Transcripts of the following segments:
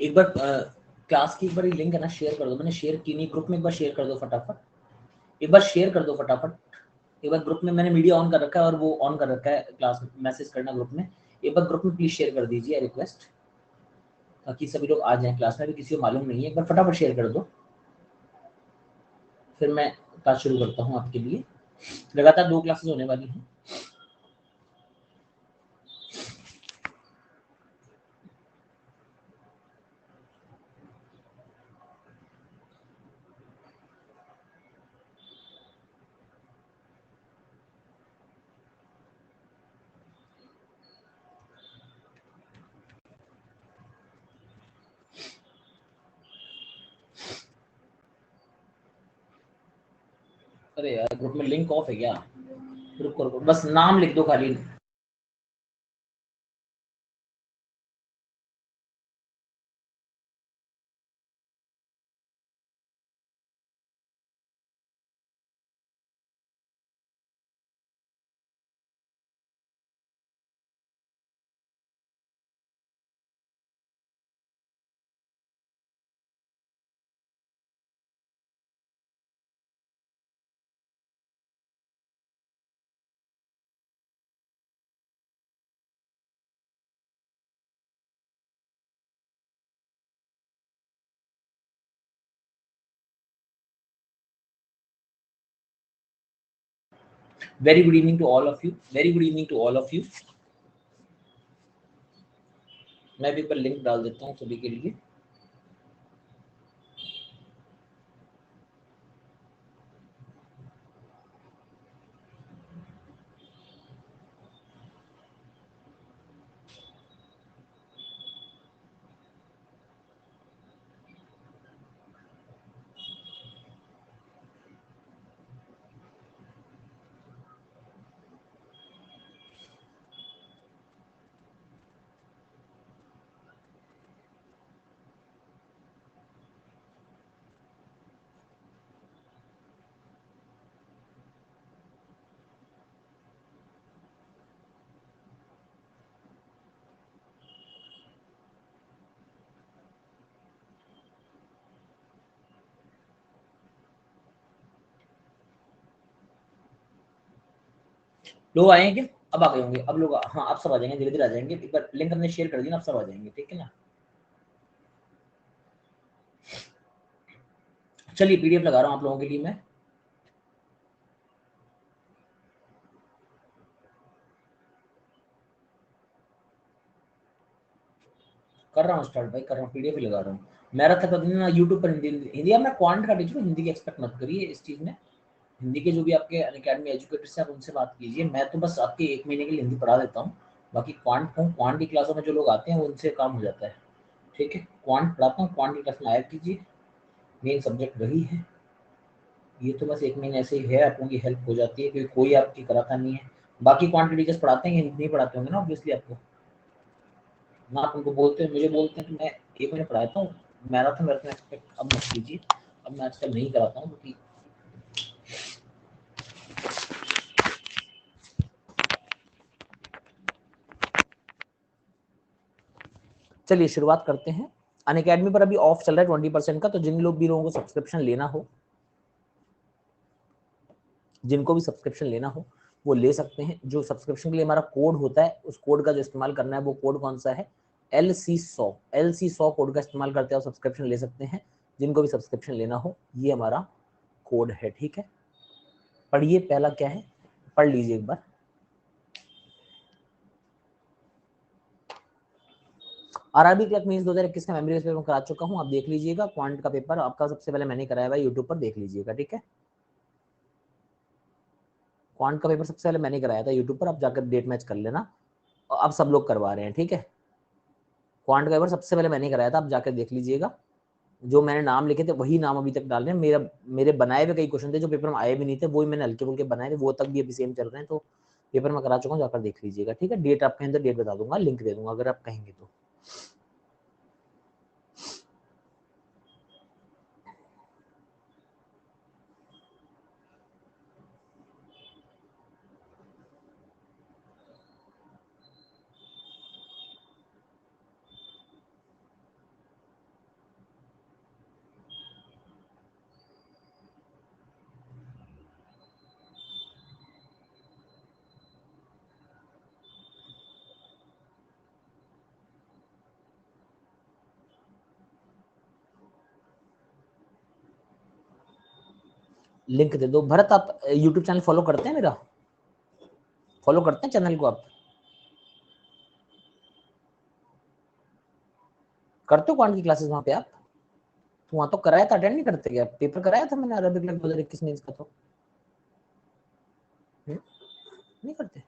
एक बार क्लास की एक बार लिंक है ना शेयर कर दो, मैंने शेयर की नहीं, ग्रुप में एक बार शेयर कर दो फटाफट, एक बार शेयर कर दो फटाफट, एक बार ग्रुप में, मैंने मीडिया ऑन कर रखा है और वो ऑन कर रखा है, क्लास में मैसेज करना ग्रुप में, एक बार ग्रुप में प्लीज शेयर कर दीजिए रिक्वेस्ट, ताकि सभी लोग आ जाएं, क्लास में भी किसी को मालूम नहीं है, एक बार फटाफट शेयर कर दो, फिर मैं क्लास शुरू करता हूँ आपके लिए। लगातार 2 क्लासेस होने वाली हैं। अरे यार ग्रुप में लिंक ऑफ है क्या? ग्रुप करो, बस नाम लिख दो खाली। Very good evening to all of you, very good evening to all of you. मैं भी पर लिंक डाल देता हूँ सभी के लिए। लोग आए हैं क्या? अब आ गए होंगे, अब लोग, हाँ अब सब आ जाएंगे, धीरे धीरे आ जाएंगे। एक बार लिंक हमने शेयर कर दी ना, अब सब आ जाएंगे, ठीक है ना। चलिए पीडीएफ लगा रहा हूँ आप लोगों के लिए मैं। कर रहा हूँ स्टार्ट भाई, कर रहा हूँ, पीडीएफ लगा रहा हूँ। मेरा था कभी ना यूट्यूब पर हिंदी, हिंदी अब मैं क्वांट का टीचर हूँ, हिंदी की एक्सपेक्ट मत करिए इस चीज़ में। हिंदी के जो भी आपके अकेडमी एजुकेटर्स हैं आप उनसे बात कीजिए, मैं तो बस आपके 1 महीने के लिए हिंदी पढ़ा देता हूँ। बाकी क्वांट की क्लासों में जो लोग आते हैं वो उनसे काम हो जाता है, ठीक है। क्वांट पढ़ाता हूँ, क्वांट की क्लास में आया कीजिए, मेन सब्जेक्ट वही है। ये तो बस 1 महीने ऐसे ही है, आप लोगों की हेल्प हो जाती है क्योंकि कोई आपकी कराता नहीं है। बाकी क्वांट के टीचर्स पढ़ाते हैं, हिंदी नहीं पढ़ाते होंगे ना ऑब्वियसली आपको ना, आप उनको बोलते हैं, मुझे बोलते हैं कि मैं 1 महीने पढ़ाता हूँ, मैराथन मैराथन एक्सपेक्ट अब मत कीजिए। अब मैं आजकल नहीं कराता हूँ क्योंकि चलिए शुरुआत करते हैं। अनअकैडमी पर अभी ऑफ चल रहा है 20% का, तो जिन लोगों को सब्सक्रिप्शन लेना हो, जिनको भी सब्सक्रिप्शन लेना हो वो ले सकते हैं। जो सब्सक्रिप्शन के लिए हमारा कोड होता है, उस कोड का जो इस्तेमाल करना है, वो कोड कौन सा है? LC100 कोड का इस्तेमाल करते हैं और सब्सक्रिप्शन ले सकते हैं। जिनको भी सब्सक्रिप्शन लेना हो ये हमारा कोड है, ठीक है। पढ़िए, पहला क्या है पढ़ लीजिए एक बार। आरआरबी क्लर्क मींस 2021 का मेमोरी बेस पेपर करा चुका हूं, आप देख लीजिएगा। क्वांट का पेपर आपका सबसे पहले मैंने कराया हुआ यूट्यूब पर, देख लीजिएगा, ठीक है। क्वांट का पेपर सबसे पहले मैंने कराया था यूट्यूब पर, आप जाकर डेट मैच कर लेना। और अब सब लोग करवा रहे हैं, ठीक है। क्वांट का पेपर सबसे पहले मैंने कराया था, आप जाकर देख लीजिएगा। जो मैंने नाम लिखे थे वही नाम अभी तक डाल रहे हैं। मेरे बनाए हुए कई क्वेश्चन थे जो पेपर में आए भी नहीं थे, वो मैंने हल्के फुल्के बनाए थे, वो तक भी अभी सेम चल रहे हैं। तो पेपर में करा चुका हूँ, जाकर देख लीजिएगा, ठीक है। डेट आपके अंदर डेट बता दूंगा, लिंक दे दूंगा अगर आप कहेंगे तो। लिंक दे दो। भरत आप यूट्यूब चैनल फॉलो करते हैं मेरा? फॉलो करते हैं चैनल को? आप करते हो क्वांट की क्लासेस वहां पे आप? तो वहां तो कराया था, अटेंड नहीं करते क्या? पेपर कराया था मैंने अरबिक लगभग 2021 में इसका तो। नहीं करते?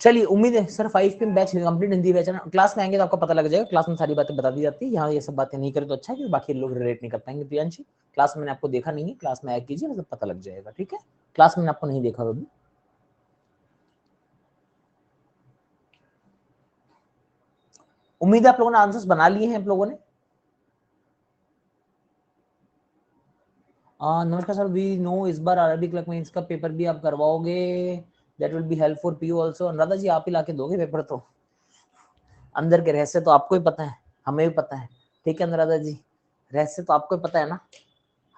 चलिए, उम्मीद है sir 5 PM batch complete Hindi batch है ना, क्लास में आएंगे तो आपको पता लग जाएगा। क्लास में सारी बातें बता दी जाती है, यहाँ ये सब बातें नहीं करें तो अच्छा है, क्योंकि बाकी लोग रिलेट नहीं कर पाएंगे। प्रियांशी, क्लास में मैंने आपको देखा नहीं है, क्लास में आया कीजिए, मतलब पता लग जाएगा, ठीक है? क्लास में आपको नहीं देखा अभी। उम्मीद है आप लोगों ने आंसर्स बना लिए हैं आप लोगों ने। नमस्कार सर, वी नो इस बार अरबिक क्लर्क में इसका पेपर भी आप करवाओगे, that will be help for PU also. Anuradha ji आप ही लाके दोगे पेपर? तो अंदर के रहस्य तो आपको ही पता है, हमें भी पता है, ठीक है अनुराधा जी? रहस्य तो आपको ही पता है ना,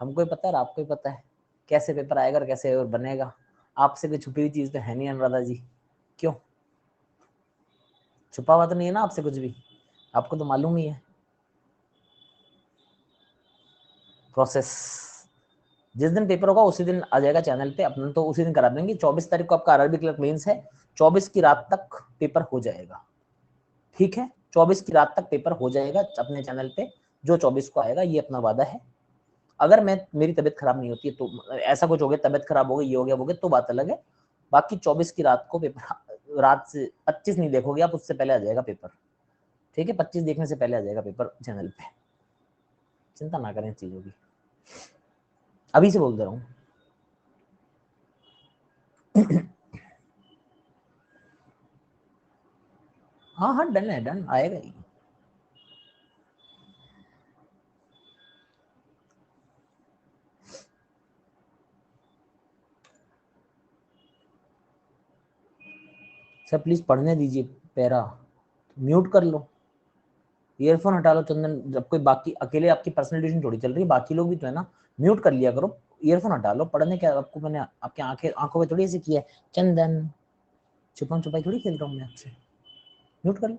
हमको ही पता है और आपको ही पता है कैसे पेपर आएगा और कैसे पेपर बनेगा। आपसे कोई छुपी हुई चीज तो है नहीं अनुराधा जी, क्यों? छुपा हुआ तो नहीं है ना आपसे कुछ भी, आपको तो मालूम ही है प्रोसेस। जिस दिन पेपर होगा उसी दिन आ जाएगा चैनल पे, अपना तो उसी दिन करा देंगे। 24 तारीख को आपका आरआरबी क्लर्क मेंस है, 24 की रात तक पेपर हो जाएगा, ठीक है? 24 की रात तक पेपर हो जाएगा अपने चैनल पे, जो 24 को आएगा, ये अपना वादा है। अगर मेरी तबीयत खराब नहीं होती है तो, ऐसा कुछ हो गया, तबीयत खराब हो गई, ये हो गया वो गया, तो बात अलग है। बाकी 24 की रात को पेपर, रात से 25 नहीं देखोगे आप, उससे पहले आ जाएगा पेपर, ठीक है? 25 देखने से पहले आ जाएगा पेपर चैनल पे, चिंता ना करें चीजों की, अभी से बोल दे रहा हूँ। हाँ हाँ, डन है, डन आएगा ही। सर प्लीज पढ़ने दीजिए पैरा, म्यूट कर लो, ईयरफोन हटा लो चंदन। जब कोई बाकी अकेले आपकी पर्सनल ट्यूशन थोड़ी चल रही है, बाकी लोग भी तो है ना, म्यूट कर लिया करो, ईयरफोन हटा लो। पढ़ने क्या आपको, मैंने आपके आंखों में थोड़ी ऐसे किया है चंदन, छुपम छुपाई थोड़ी खेल रहा हूँ मैं आपसे, म्यूट कर लो।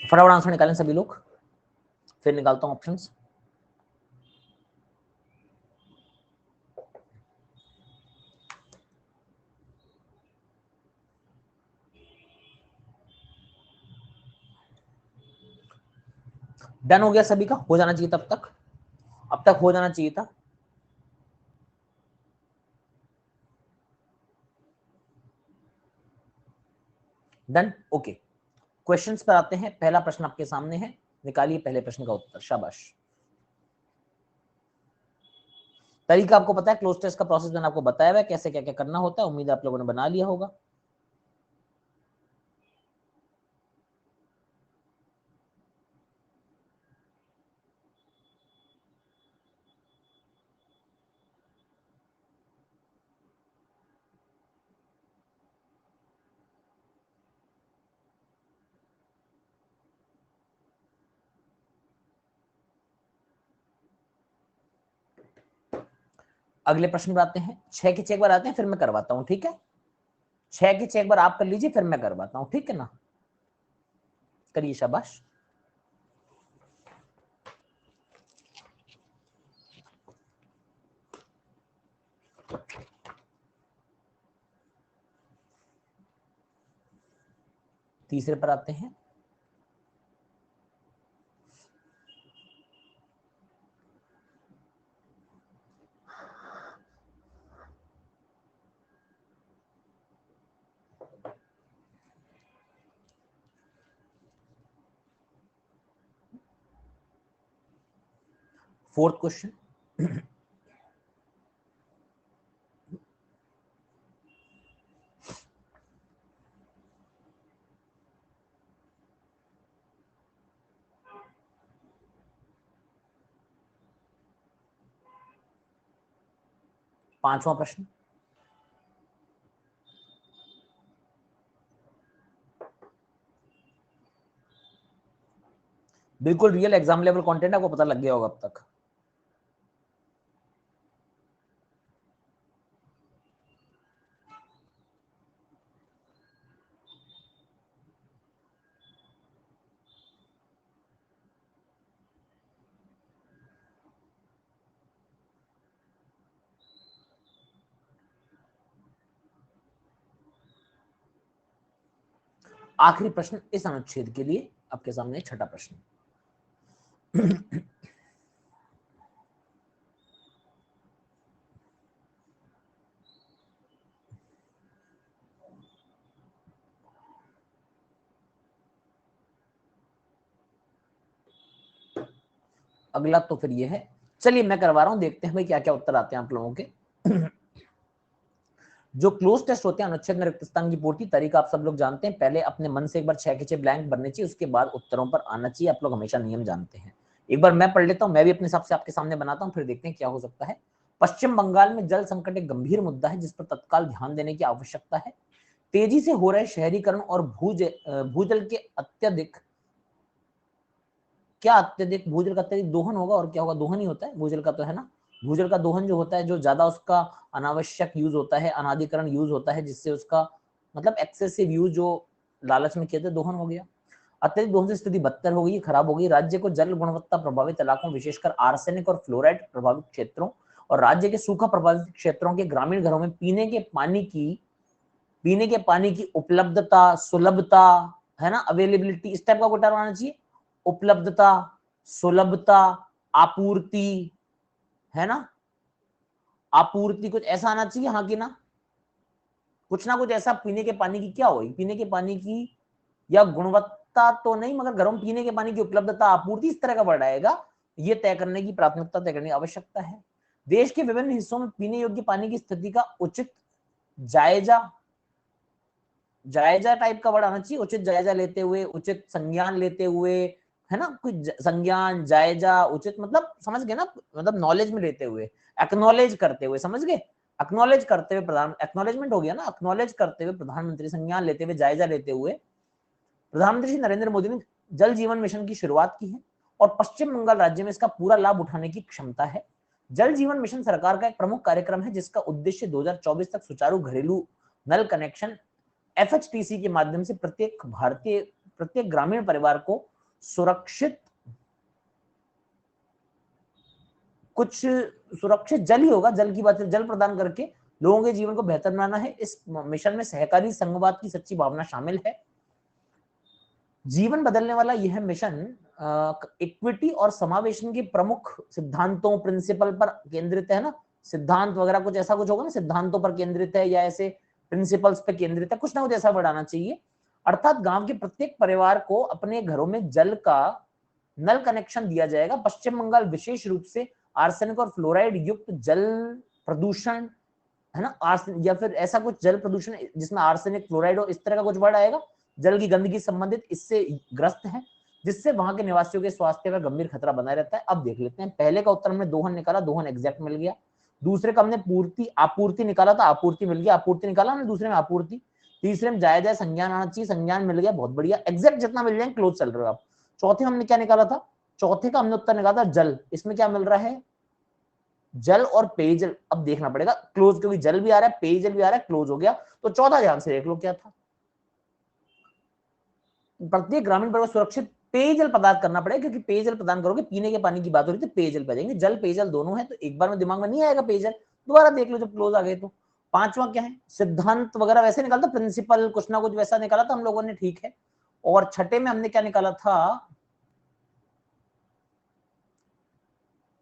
फटाफट आंसर निकालें सभी लोग, फिर निकालता हूँ ऑप्शंस। डन हो गया सभी का, हो जाना चाहिए तब तक, अब तक हो जाना चाहिए था। Done, okay. क्वेश्चंस पर आते हैं, पहला प्रश्न आपके सामने है, निकालिए पहले प्रश्न का उत्तर, शाबाश। तरीका आपको पता है, क्लोज टेस्ट का प्रोसेस मैंने आपको बताया हुआ है, कैसे क्या क्या करना होता है, उम्मीद है आप लोगों ने बना लिया होगा। अगले प्रश्न पर आते हैं, 6 के चेक बार आते हैं, फिर मैं करवाता हूं, ठीक है? 6 के चेक बार आप कर लीजिए, फिर मैं करवाता हूं, ठीक है ना? करिए, शाबाश। तीसरे पर आते हैं, फोर्थ क्वेश्चन। पांचवा प्रश्न, बिल्कुल रियल एग्जाम लेवल कंटेंट आपको पता लग गया होगा अब तक। आखिरी प्रश्न इस अनुच्छेद के लिए आपके सामने छठा प्रश्न। अगला तो फिर ये है, चलिए मैं करवा रहा हूं, देखते हैं भाई क्या क्या उत्तर आते हैं आप लोगों के। जो क्लोज टेस्ट होते हैं अनुच्छेद में रिक्त स्थान की पूर्ति, तरीका आप सब लोग जानते हैं। पहले अपने मन से एक बार 6 के 6 ब्लैंक भरने चाहिए, उसके बाद उत्तरों पर आना चाहिए। आप लोग हमेशा नियम जानते हैं। एक बार मैं पढ़ लेता हूं, मैं भी अपने हिसाब से आपके सामने बनाता हूं, फिर देखते हैं क्या हो सकता है। पश्चिम बंगाल में जल संकट एक गंभीर मुद्दा है जिस पर तत्काल ध्यान देने की आवश्यकता है। तेजी से हो रहे शहरीकरण और भूजल के अत्यधिक, क्या अत्यधिक, भूजल का अत्यधिक दोहन होगा, और क्या होगा, दोहन ही होता है भूजल का, तो है ना। भूजल का दोहन जो होता है, जो ज्यादा उसका अनावश्यक यूज होता है, अनाधिकरण यूज होता है, जिससे उसका मतलब एक्सेसिव यूज जो लालच में किया था, दोहन हो गया। अत्यधिक दोहन से स्थिति बदतर हो गई, खराब हो गई। राज्य को जल गुणवत्ता प्रभावित इलाकों, विशेषकर आर्सेनिक और फ्लोराइड प्रभावित क्षेत्रों और राज्य के सूखा प्रभावित क्षेत्रों के ग्रामीण घरों में पीने के पानी की उपलब्धता, सुलभता, है ना, अवेलेबिलिटी, इस टाइप का कोटा आना चाहिए। उपलब्धता, सुलभता, आपूर्ति, है ना, आपूर्ति, कुछ ऐसा आना चाहिए, हाँ कि ना, कुछ ना कुछ ऐसा। पीने के पानी की क्या होगी, पीने के पानी की या गुणवत्ता तो नहीं, मगर घरों में पीने के पानी की उपलब्धता, आपूर्ति, इस तरह का वर्ड आएगा। ये तय करने की, प्राथमिकता तय करने की आवश्यकता है। देश के विभिन्न हिस्सों में पीने योग्य पानी की स्थिति का उचित जायजा टाइप का वर्ड आना चाहिए। उचित जायजा लेते हुए, उचित संज्ञान लेते हुए, है ना, कुछ संज्ञान, जायजा, उचित, मतलब समझ गए ना, मतलब नॉलेज में लेते हुए, एक्नॉलेज करते हुए, समझ गए, एक्नॉलेज करते हुए, प्रधान एक्नॉलेजमेंट हो गया ना, एक्नॉलेज करते हुए प्रधानमंत्री, संज्ञान लेते हुए, जायजा लेते हुए प्रधानमंत्री श्री नरेंद्र मोदी ने जल जीवन मिशन की शुरुआत की है और पश्चिम बंगाल राज्य में इसका पूरा लाभ उठाने की क्षमता है। जल जीवन मिशन सरकार का एक प्रमुख कार्यक्रम है जिसका उद्देश्य 2024 तक सुचारू घरेलू नल कनेक्शन FHTC के माध्यम से प्रत्येक ग्रामीण परिवार को सुरक्षित जल ही होगा, जल की बात है, जल प्रदान करके लोगों के जीवन को बेहतर बनाना है। इस मिशन में सहकारी संघवाद की सच्ची भावना शामिल है। जीवन बदलने वाला यह मिशन इक्विटी और समावेशन के प्रमुख सिद्धांतों, प्रिंसिपल पर केंद्रित है ना, सिद्धांत वगैरह कुछ ऐसा कुछ होगा ना, सिद्धांतों पर केंद्रित है या ऐसे प्रिंसिपल्स पे केंद्रित है, कुछ ना कुछ ऐसा बढ़ाना चाहिए। अर्थात गांव के प्रत्येक परिवार को अपने घरों में जल का नल कनेक्शन दिया जाएगा। पश्चिम बंगाल विशेष रूप से आर्सेनिक और फ्लोराइड युक्त जल प्रदूषण, है ना, या फिर ऐसा कुछ जल प्रदूषण जिसमें आर्सेनिक, फ्लोराइड और इस तरह का कुछ वर्ड आएगा, जल की गंदगी संबंधित, इससे ग्रस्त है, जिससे वहां के निवासियों के स्वास्थ्य का गंभीर खतरा बना रहता है। अब देख लेते हैं, पहले का उत्तर हमने दोहन निकाला, दोहन एग्जैक्ट मिल गया। दूसरे का हमने आपूर्ति निकाला था, आपूर्ति मिल गया, आपूर्ति निकाला हमने दूसरे में, आपूर्ति। तीसरे में जायजा संज्ञान आना चाहिए, संज्ञान मिल गया, बहुत बढ़िया, एग्जैक्ट जितना मिल जाए क्लोज चल रहे हो आप। चौथे हमने क्या निकाला था, चौथे का हमने उत्तर निकाला था जल, इसमें क्या मिल रहा है, जल और पेयजल। अब देखना पड़ेगा क्लोज, क्योंकि जल भी आ रहा है, पेयजल भी आ रहा है, क्लोज हो गया। तो चौथा ध्यान से देख लो क्या था, प्रत्येक ग्रामीण परिवार सुरक्षित पेयजल प्रदान करना पड़ेगा, क्योंकि पेयजल प्रदान करोगे, पीने के पानी की बात हो रही थी, पेयजल पे जाएंगे, जल पेयजल दोनों है, तो एक बार में दिमाग में नहीं आएगा पेयजल, दोबारा देख लो जब क्लोज आ गए तो। पांचवा क्या है, सिद्धांत वगैरह वैसे निकालता, प्रिंसिपल कुछ ना कुछ वैसा निकाला था हम लोगों ने, ठीक है। और छठे में हमने क्या निकाला था,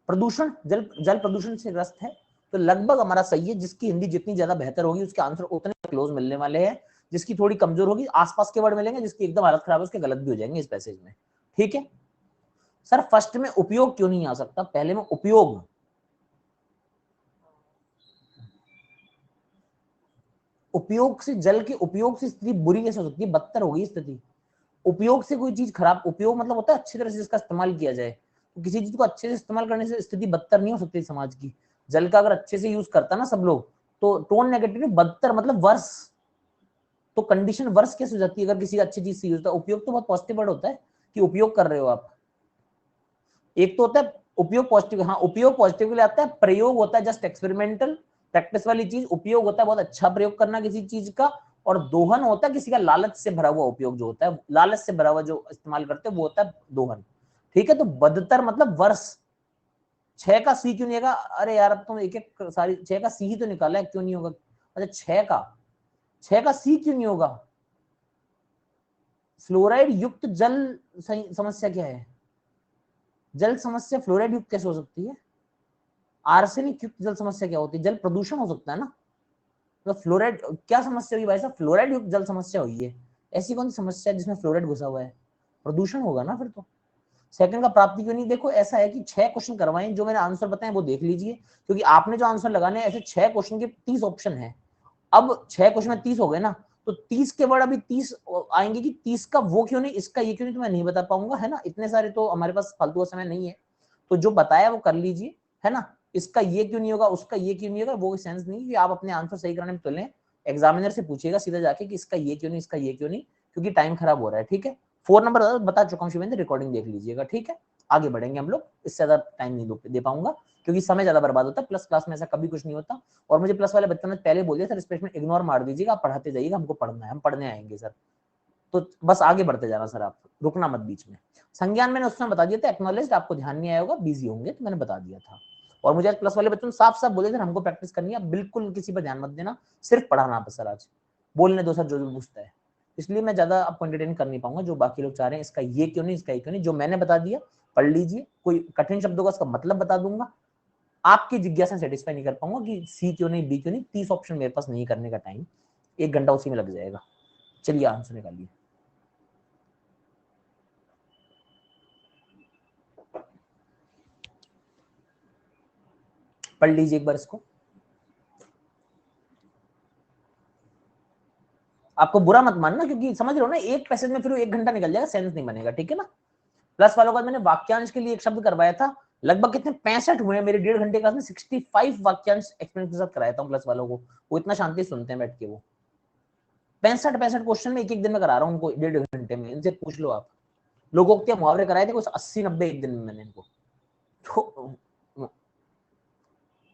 प्रदूषण, जल प्रदूषण से ग्रस्त है, तो लगभग हमारा सही है। जिसकी हिंदी जितनी ज्यादा बेहतर होगी उसके आंसर उतने क्लोज मिलने वाले हैं, जिसकी थोड़ी कमजोर होगी आसपास के वर्ड मिलेंगे, जिसकी एकदम हालत खराब है उसके गलत भी हो जाएंगे इस पैसेज में, ठीक है। सर फर्स्ट में उपयोग क्यों नहीं आ सकता, पहले में उपयोग से, जल के उपयोग से स्थिति बुरी कैसे हो सकती है, बदतर होगी स्थिति। उपयोग से कोई चीज खराब, उपयोग मतलब होता है अच्छी तरह से जिसका इस्तेमाल किया जाए, तो किसी चीज को अच्छे से इस्तेमाल करने से स्थिति बदतर नहीं हो सकती समाज की। जल का अगर अच्छे से यूज करता ना सब लोग, तो टोन नेगेटिव, बदतर मतलब वर्ष, तो कंडीशन वर्ष कैसे हो जाती है अगर किसी अच्छी चीज से यूज होता है। उपयोग तो बहुत पॉजिटिव वर्ड होता है कि उपयोग कर रहे हो आप। एक तो होता है उपयोग पॉजिटिव, हाँ उपयोग पॉजिटिव के लिए आता है, प्रयोग होता है जस्ट एक्सपेरिमेंटल प्रैक्टिस वाली चीज, उपयोग होता है बहुत अच्छा प्रयोग करना किसी चीज का, और दोहन होता है किसी का लालच से भरा हुआ उपयोग, जो होता है लालच से भरा हुआ जो इस्तेमाल करते हैं वो होता है दोहन, ठीक है। तो बदतर मतलब वर्ष। छह का सी क्यों नहीं होगा, अरे यार अब तुम एक एक सारी, छह का सी ही तो निकाला है, क्यों नहीं होगा, अच्छा छह का सी क्यों नहीं होगा, फ्लोराइड युक्त जल समस्या क्या है? जल समस्या फ्लोराइड युक्त कैसे हो सकती है? आर्सेनिक युक्त जल समस्या क्या होती है? जल प्रदूषण हो सकता है ना, तो फ्लोराइड क्या समस्या हुई भाई साहब? फ्लोराइड युक्त जल समस्या हुई है। ऐसी कौन सी समस्या है जिसमें फ्लोराइड घुसा हुआ है? प्रदूषण होगा ना फिर तो। सेकंड का प्राप्ति क्यों नहीं? देखो ऐसा है कि 6 क्वेश्चन करवाएं, जो मैंने आंसर बताए वो देख लीजिए, क्योंकि आपने जो आंसर लगाने ऐसे 6 क्वेश्चन के 30 ऑप्शन है। अब 6 क्वेश्चन में 30 हो गए ना, तो 30 के बाद अभी 30 आएंगे कि 30 का वो क्यों नहीं, इसका ये क्यों नहीं, तो मैं नहीं बता पाऊंगा, है ना। इतने सारे तो हमारे पास फालतू का समय नहीं है, तो जो बताया वो कर लीजिए, है ना। इसका ये क्यों नहीं होगा, उसका ये क्यों नहीं होगा, वो सेंस नहीं कि आप अपने आंसर सही कराने में तुलें। एग्जामिनर से पूछिएगा सीधा जाके कि इसका ये क्यों नहीं, इसका ये क्यों नहीं, क्योंकि टाइम खराब हो रहा है, ठीक है। 4 नंबर बता चुका हूँ शिवेंद्र, रिकॉर्डिंग देख लीजिएगा, ठीक है। आगे बढ़ेंगे हम लोग, इससे ज्यादा टाइम नहीं दे पाऊंगा, क्योंकि समय ज्यादा बर्बाद होता है। प्लस क्लास में ऐसा कभी कुछ नहीं होता। और मुझे प्लस वाले बच्चों ने पहले बोल दिया सर, इस पेज में इग्नोर मार दीजिएगा, आप पढ़ाते जाइएगा, हमको पढ़ना है, हम पढ़ने आएंगे सर। तो बस आगे बढ़ते जाना सर, आप रुकना मत बीच में। संज्ञान मैंने उस समय बता दिया था, एक्नॉलेज, आपको ध्यान नहीं आया होगा, बिजी होंगे, तो मैंने बता दिया था। और मुझे आज प्लस वाले बच्चों ने साफ साफ बोले सर हमको प्रैक्टिस करनी है, बिल्कुल किसी पर ध्यान मत देना, सिर्फ पढ़ाना आप सर, आज बोलने दो सर जो जो पूछता है। इसलिए मैं ज्यादा आपको एंटरटेन कर नहीं पाऊंगा, जो बाकी लोग चाह रहे हैं इसका ये क्यों नहीं, इसका ये क्यों नहीं, जो मैंने बता दिया पढ़ लीजिए। कोई कठिन शब्दों का उसका मतलब बता दूंगा, आपकी जिज्ञासा सेटिस्फाई नहीं कर पाऊंगा कि सी क्यों नहीं, बी क्यों नहीं। 30 ऑप्शन मेरे पास नहीं करने का टाइम, 1 घंटा उसी में लग जाएगा। चलिए आंसर निकालिए। पढ़ लीजिए एक बार इसको। आपको बुरा मत मानना, क्योंकि समझ रहे हो ना, एक पैसेज में फिर 1 घंटा निकल जाएगा, सेंस नहीं बनेगा, ठीक है ना। प्लस वालों का मैंने वाक्यांश के लिए एक शब्द करवाया था, लगभग कितने 65 हुए मेरे 1.5 घंटे क्लास में, 65 वाक्यांश एक्सपीरियंस के साथ कराया था प्लस वालों को। वो इतना शांति सुनते हैं बैठ के, वो 65 क्वेश्चन में एक दिन में करा रहा हूँ उनको, 1.5 घंटे में। इनसे पूछ लो आप, लोगों के मुहावरे कराए थे कुछ 80-90 एक दिन में मैंने इनको, तो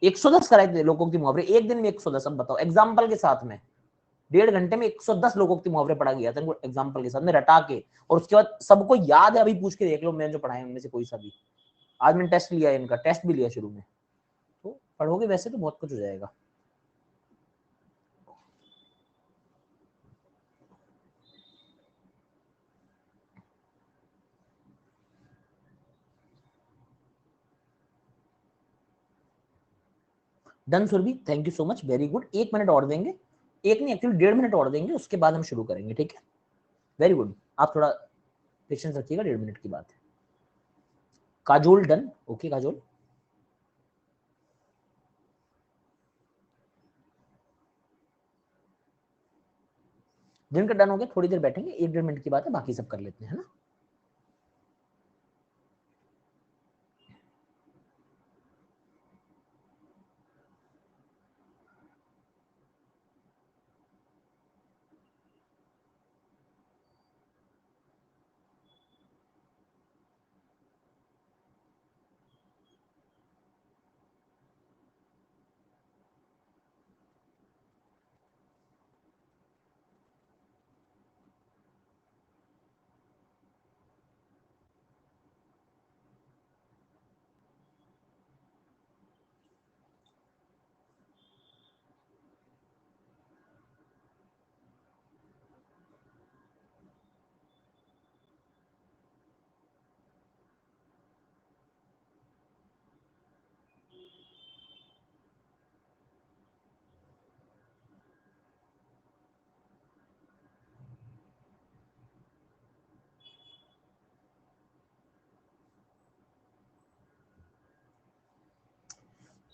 110 कराए थे लोगों के मुहावरे एक दिन में, 110। अब बताओ एग्जाम्पल के साथ में 1.5 घंटे में 110 लोगों के मुहावरे पढ़ा गया था एग्जाम्पल के साथ में रटा के, और उसके बाद सबको याद है, अभी पूछ के देख लो मैंने जो पढ़ाए उनमें से कोई सा भी। आज मैंने टेस्ट लिया, इनका टेस्ट भी लिया शुरू में, तो पढ़ोगे वैसे तो बहुत कुछ हो जाएगा। Done Surabhi, thank you so much, very good. 1 minute और देंगे, एक नहीं एक्चुअली 1.5 मिनट और देंगे, उसके बाद हम शुरू करेंगे, ठीक है। वेरी गुड, आप थोड़ा पेशेंस रखिएगा, 1.5 मिनट की बात है। Kajol done, okay Kajol. जिनका डन हो गया थोड़ी देर बैठेंगे, 1-1.5 मिनट की बात है, बाकी सब कर लेते हैं, है ना।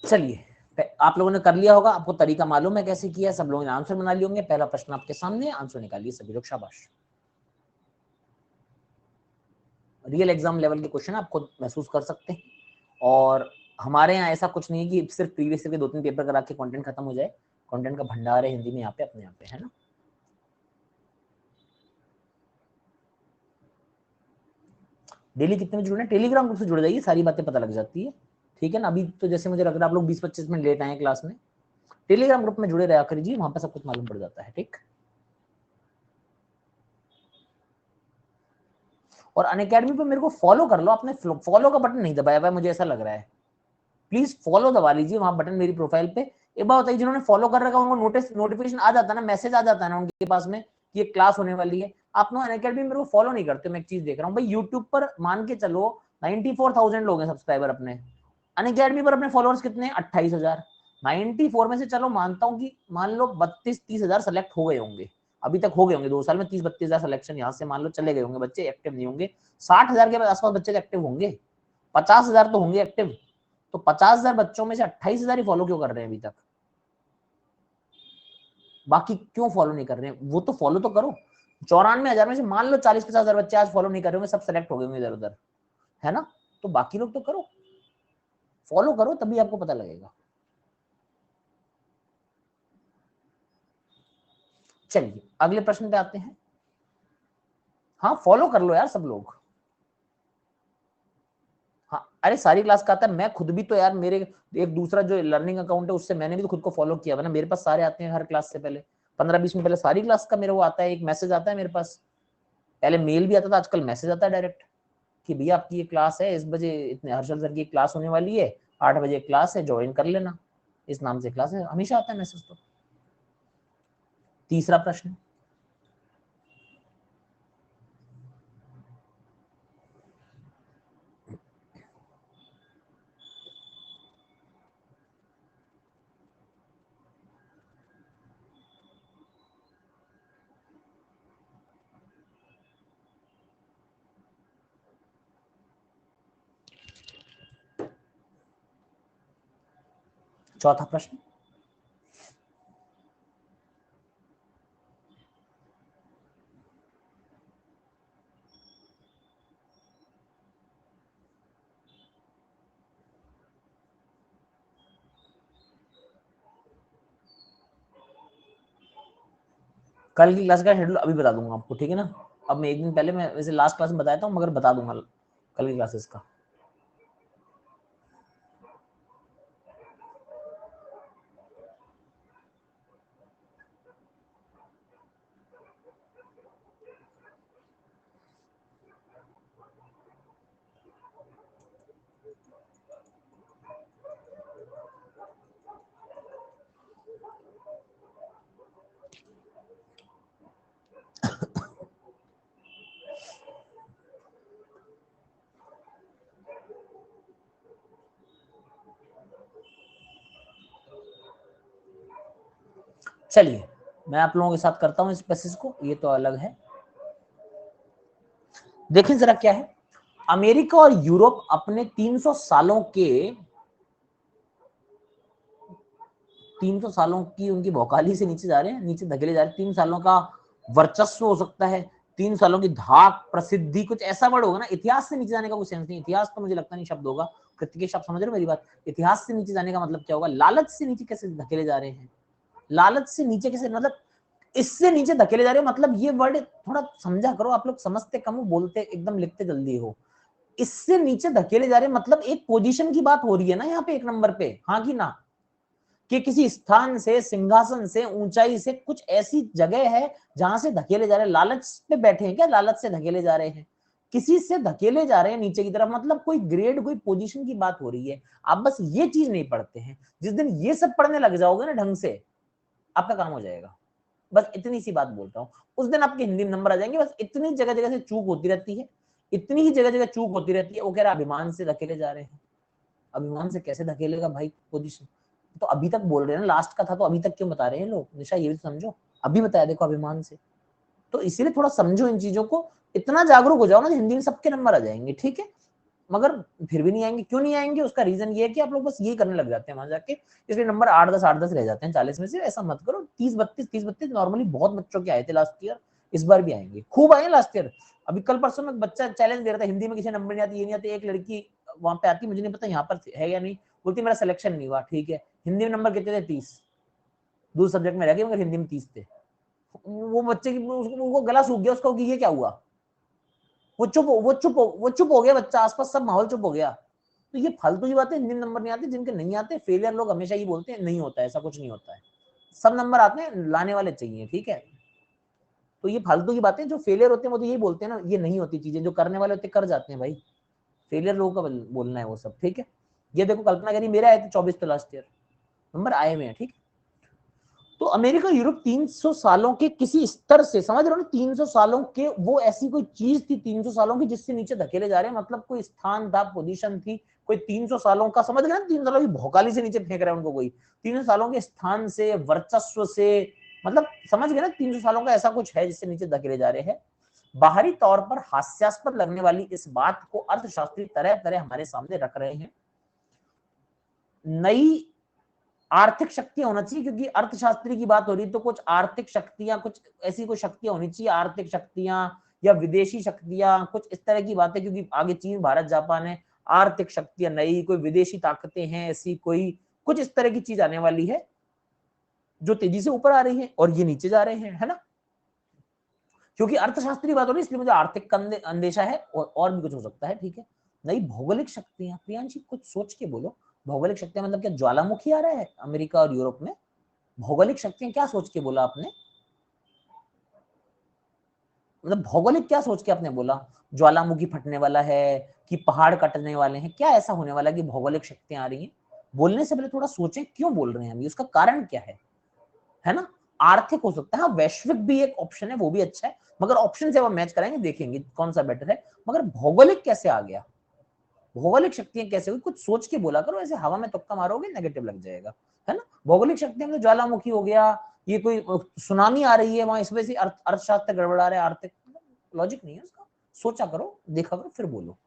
चलिए, आप लोगों ने कर लिया होगा, आपको तरीका मालूम है कैसे किया, सब लोगों ने आंसर बना लिए होंगे। पहला प्रश्न आपके सामने, आंसर निकालिए सभी लोग, शाबाश। रियल एग्जाम लेवल के क्वेश्चन आप खुद महसूस कर सकते हैं, और हमारे यहाँ ऐसा कुछ नहीं है कि सिर्फ प्रीवियस ईयर के 2-3 पेपर करा के कंटेंट खत्म हो जाए। कंटेंट का भंडार है हिंदी में यहाँ पे, अपने यहाँ पे, है ना। डेली कितने बजे जुड़ना है? टेलीग्राम ग्रुप से जुड़ जाइए, सारी बातें पता लग जाती है, ठीक है ना। अभी तो जैसे मुझे लग रहा है आप लोग 20-25 मिनट लेट आए हैं क्लास में, टेलीग्राम ग्रुप में जुड़े रहा करिए, वहां पर सब कुछ मालूम पड़ जाता है, ठीक। और अनअकैडमी पे मेरे को फॉलो कर लो, आपने फॉलो का बटन नहीं दबाया हुआ है, मुझे ऐसा लग रहा है। प्लीज फॉलो दबा लीजिए वहां बटन मेरी प्रोफाइल पे। एक बात बताइए, जिन्होंने फॉलो कर रखा उनको नोटिफिकेशन आ जाता है ना, मैसेज आ जाता है ना उनके पास में कि ये क्लास होने वाली है। आप लोग अनअकैडमी मेरे को फॉलो नहीं करते। मैं एक चीज देख रहा हूँ भाई, यूट्यूब पर मान के चलो 94,000 लोग हैं सब्सक्राइबर अपने, अनअकैडमी पर अपने फॉलोअर्स कितने हैं? 28,000। 94 में से चलो मानता हूँ कि मान लो 32-30,000 सेलेक्ट हो गए होंगे, अभी तक हो गए होंगे 2 साल में 30-32,000 सिलेक्शन यहाँ से मान लो चले गए होंगे, बच्चे एक्टिव नहीं होंगे। 60,000 के आसपास बच्चे एक्टिव होंगे, 50,000 तो होंगे एक्टिव। तो 50,000 बच्चों में से 28,000 ही फॉलो क्यों कर रहे हैं अभी तक? बाकी क्यों फॉलो नहीं कर रहे हैं? वो तो फॉलो तो करो। 94,000 में से मान लो 40-50,000 बच्चे आज फॉलो नहीं कर रहे होंगे, सब सेलेक्ट हो गए होंगे इधर उधर, है ना? तो बाकी लोग तो करो, फॉलो करो, तभी आपको पता लगेगा। चलिए अगले प्रश्न पे आते हैं। हाँ फॉलो कर लो यार सब लोग। हाँ अरे सारी क्लास का आता है, मैं खुद भी तो यार, मेरे एक दूसरा जो लर्निंग अकाउंट है उससे मैंने भी तो खुद को फॉलो किया ना, मेरे पास सारे आते हैं हर क्लास से पहले 15-20 मिनट पहले सारी क्लास का मेरे को आता है, एक मैसेज आता है मेरे पास। पहले मेल भी आता था, आजकल मैसेज आता है डायरेक्ट कि भैया आपकी ये क्लास है, इस बजे इतने हर्षल सर की क्लास होने वाली है, 8 बजे क्लास है, ज्वाइन कर लेना, इस नाम से क्लास है, हमेशा आता है मैसेज। तो तीसरा प्रश्न, चौथा प्रश्न, कल की क्लास का शेड्यूल अभी बता दूंगा आपको, ठीक है ना? अब मैं एक दिन पहले, मैं वैसे लास्ट क्लास में बताया था मगर बता दूंगा कल की क्लासेस का। चलिए मैं आप लोगों के साथ करता हूं इस पैसेज को, ये तो अलग है। देखें जरा क्या है, अमेरिका और यूरोप अपने 300 सालों के 300 सालों की उनकी भौकाली से नीचे जा रहे हैं, नीचे धकेले जा रहे हैं। 3 सालों का वर्चस्व हो सकता है, 3 सालों की धाक, प्रसिद्धि, कुछ ऐसा वर्ड होगा ना। इतिहास से नीचे जाने का कोई सेंस नहीं, इतिहास तो मुझे लगता नहीं शब्द होगा। कृतिकेश आप समझ रहे हो मेरी बात? इतिहास से नीचे जाने का मतलब क्या होगा? लालच से नीचे कैसे धकेले जा रहे हैं? लालच से नीचे कैसे, मतलब इससे नीचे धकेले जा रहे हो, मतलब ये वर्ड थोड़ा समझा करो। आप लोग समझते कम हो, बोलते एकदम, लिखते जल्दी हो। इससे नीचे धकेले जा रहे मतलब एक पोजीशन की बात हो रही है ना यहाँ पे, एक नंबर पे, हाँ कि ना? कि किसी स्थान से, सिंहासन से, ऊंचाई से, कुछ ऐसी जगह है जहां से धकेले जा रहे हैं। लालच पे बैठे हैं क्या? लालच से धकेले जा रहे हैं, किसी से धकेले जा रहे हैं नीचे की तरफ, मतलब कोई ग्रेड, कोई पोजीशन की बात हो रही है। आप बस ये चीज नहीं पढ़ते हैं, जिस दिन ये सब पढ़ने लग जाओगे ना ढंग से, आपका काम हो जाएगा। बस इतनी सी बात बोलता हूँ, उस दिन आपके हिंदी में नंबर आ जाएंगे। बस इतनी जगह जगह से चूक होती रहती है, इतनी ही जगह जगह चूक होती रहती है। वो कह रहा अभिमान से धकेले जा रहे हैं, अभिमान से कैसे धकेलेगा भाई पोजीशन? तो अभी तक बोल रहे हैं ना, लास्ट का था तो अभी तक क्यों बता रहे हैं लोग? निशा ये भी समझो, अभी बताया देखो अभिमान से। तो इसीलिए थोड़ा समझो इन चीजों को, इतना जागरूक हो जाओ ना, हिंदी में सबके नंबर आ जाएंगे, ठीक है? मगर फिर भी नहीं आएंगे, क्यों नहीं आएंगे? उसका रीजन ये है कि आप लोग बस यही करने लग जाते हैं वहां जाके, इसलिए नंबर 8-10 रह जाते हैं 40 में से। ऐसा मत करो। 30-32 नॉर्मली बहुत बच्चों के आए थे लास्ट ईयर, इस बार भी आएंगे, खूब आए लास्ट ईयर। अभी कल परसों में बच्चा चैलेंज दे रहा था, हिंदी में किसी नंबर नहीं आती, ये नहीं आती। एक लड़की वहां पे आती, मुझे नहीं पता यहाँ पर है या नहीं, बोलती मेरा सिलेक्शन नहीं हुआ। ठीक है, हिंदी में नंबर कितने थे? 30। दूसरे सब्जेक्ट में रह गए मगर हिंदी में 30 थे। वो बच्चे की उसको गला सूख गया उसका, ये क्या हुआ? वो चुप हो गया बच्चा, आसपास सब माहौल चुप हो गया। तो ये फालतू की बातें, हिंदी में नंबर नहीं आते, जिनके नहीं आते फेलियर लोग हमेशा ये बोलते हैं नहीं होता है, ऐसा कुछ नहीं होता है। सब नंबर आते हैं, लाने वाले चाहिए, ठीक है? तो ये फालतू की बातें, जो फेलियर होते हैं वो तो यही बोलते हैं ना, ये नहीं होती चीजें, जो करने वाले होते कर जाते हैं भाई। फेलियर लोगों का बोलना है वो सब, ठीक है? ये देखो कल्पना करी मेरे आए थे 24 तो लास्ट ईयर, नंबर आए हुए हैं, ठीक है? तो अमेरिका यूरोप 300 सालों के किसी स्तर से, समझ रहे हो ना, 300 सालों के वो ऐसी कोई चीज थी 300 सालों की जिससे नीचे धकेले जा रहे हैं, मतलब कोई स्थान था, पोजीशन थी, कोई 300 सालों का, समझ गए ना, 300 सालों की भौकाली से नीचे फेंक रहे हैं उनको कोई, 300 सालों के स्थान से, वर्चस्व से, मतलब समझ गए ना, 300 सालों का ऐसा कुछ है जिससे नीचे धकेले जा रहे हैं। बाहरी तौर पर हास्यास्पद लगने वाली इस बात को अर्थशास्त्री तरह तरह हमारे सामने रख रहे हैं। नई आर्थिक शक्तियां होना चाहिए, क्योंकि अर्थशास्त्री की बात हो रही तो कुछ आर्थिक शक्तियां, कुछ ऐसी कोई शक्तियां होनी चाहिए, आर्थिक शक्तियां या विदेशी शक्तियां, कुछ इस तरह की बातें, क्योंकि आगे चीन, भारत, जापान है, आर्थिक शक्तियां नई, कोई विदेशी ताकतें हैं ऐसी, कोई कुछ इस तरह की चीज आने वाली है जो तेजी से ऊपर आ रही है और ये नीचे जा रहे हैं, है ना। क्योंकि अर्थशास्त्री बात हो रही है इसलिए मुझे आर्थिक अंदेशा है, और भी कुछ हो सकता है, ठीक है। नई भौगोलिक शक्तियां, प्रियांशी कुछ सोच के बोलो, भौगोलिक शक्तियां मतलब क्या ज्वालामुखी आ रहा है अमेरिका और यूरोप में? भौगोलिक शक्तियां क्या सोच के बोला आपने? मतलब भौगोलिक क्या सोच के आपने बोला? ज्वालामुखी फटने वाला है कि पहाड़ कटने वाले हैं, क्या ऐसा होने वाला है कि भौगोलिक शक्तियां आ रही हैं? बोलने से पहले थोड़ा सोचें क्यों बोल रहे हैं हम, उसका कारण क्या है ना। आर्थिक हो सकता है, हाँ, वैश्विक भी एक ऑप्शन है, वो भी अच्छा है, मगर ऑप्शन से अब मैच कराएंगे, देखेंगे कौन सा बेटर है। मगर भौगोलिक कैसे आ गया, भौगोलिक शक्तियां कैसे हुई? कुछ सोच के बोला करो, ऐसे हवा में तुक्का मारोगे नेगेटिव लग जाएगा, है ना। भौगोलिक शक्तियां मतलब ज्वालामुखी हो गया, ये कोई सुनामी आ रही है वहां, इस वजह से अर्थशास्त्र गड़बड़ा रहा है, आर्थिक लॉजिक नहीं है उसका। सोचा करो, देखा करो, फिर बोलो।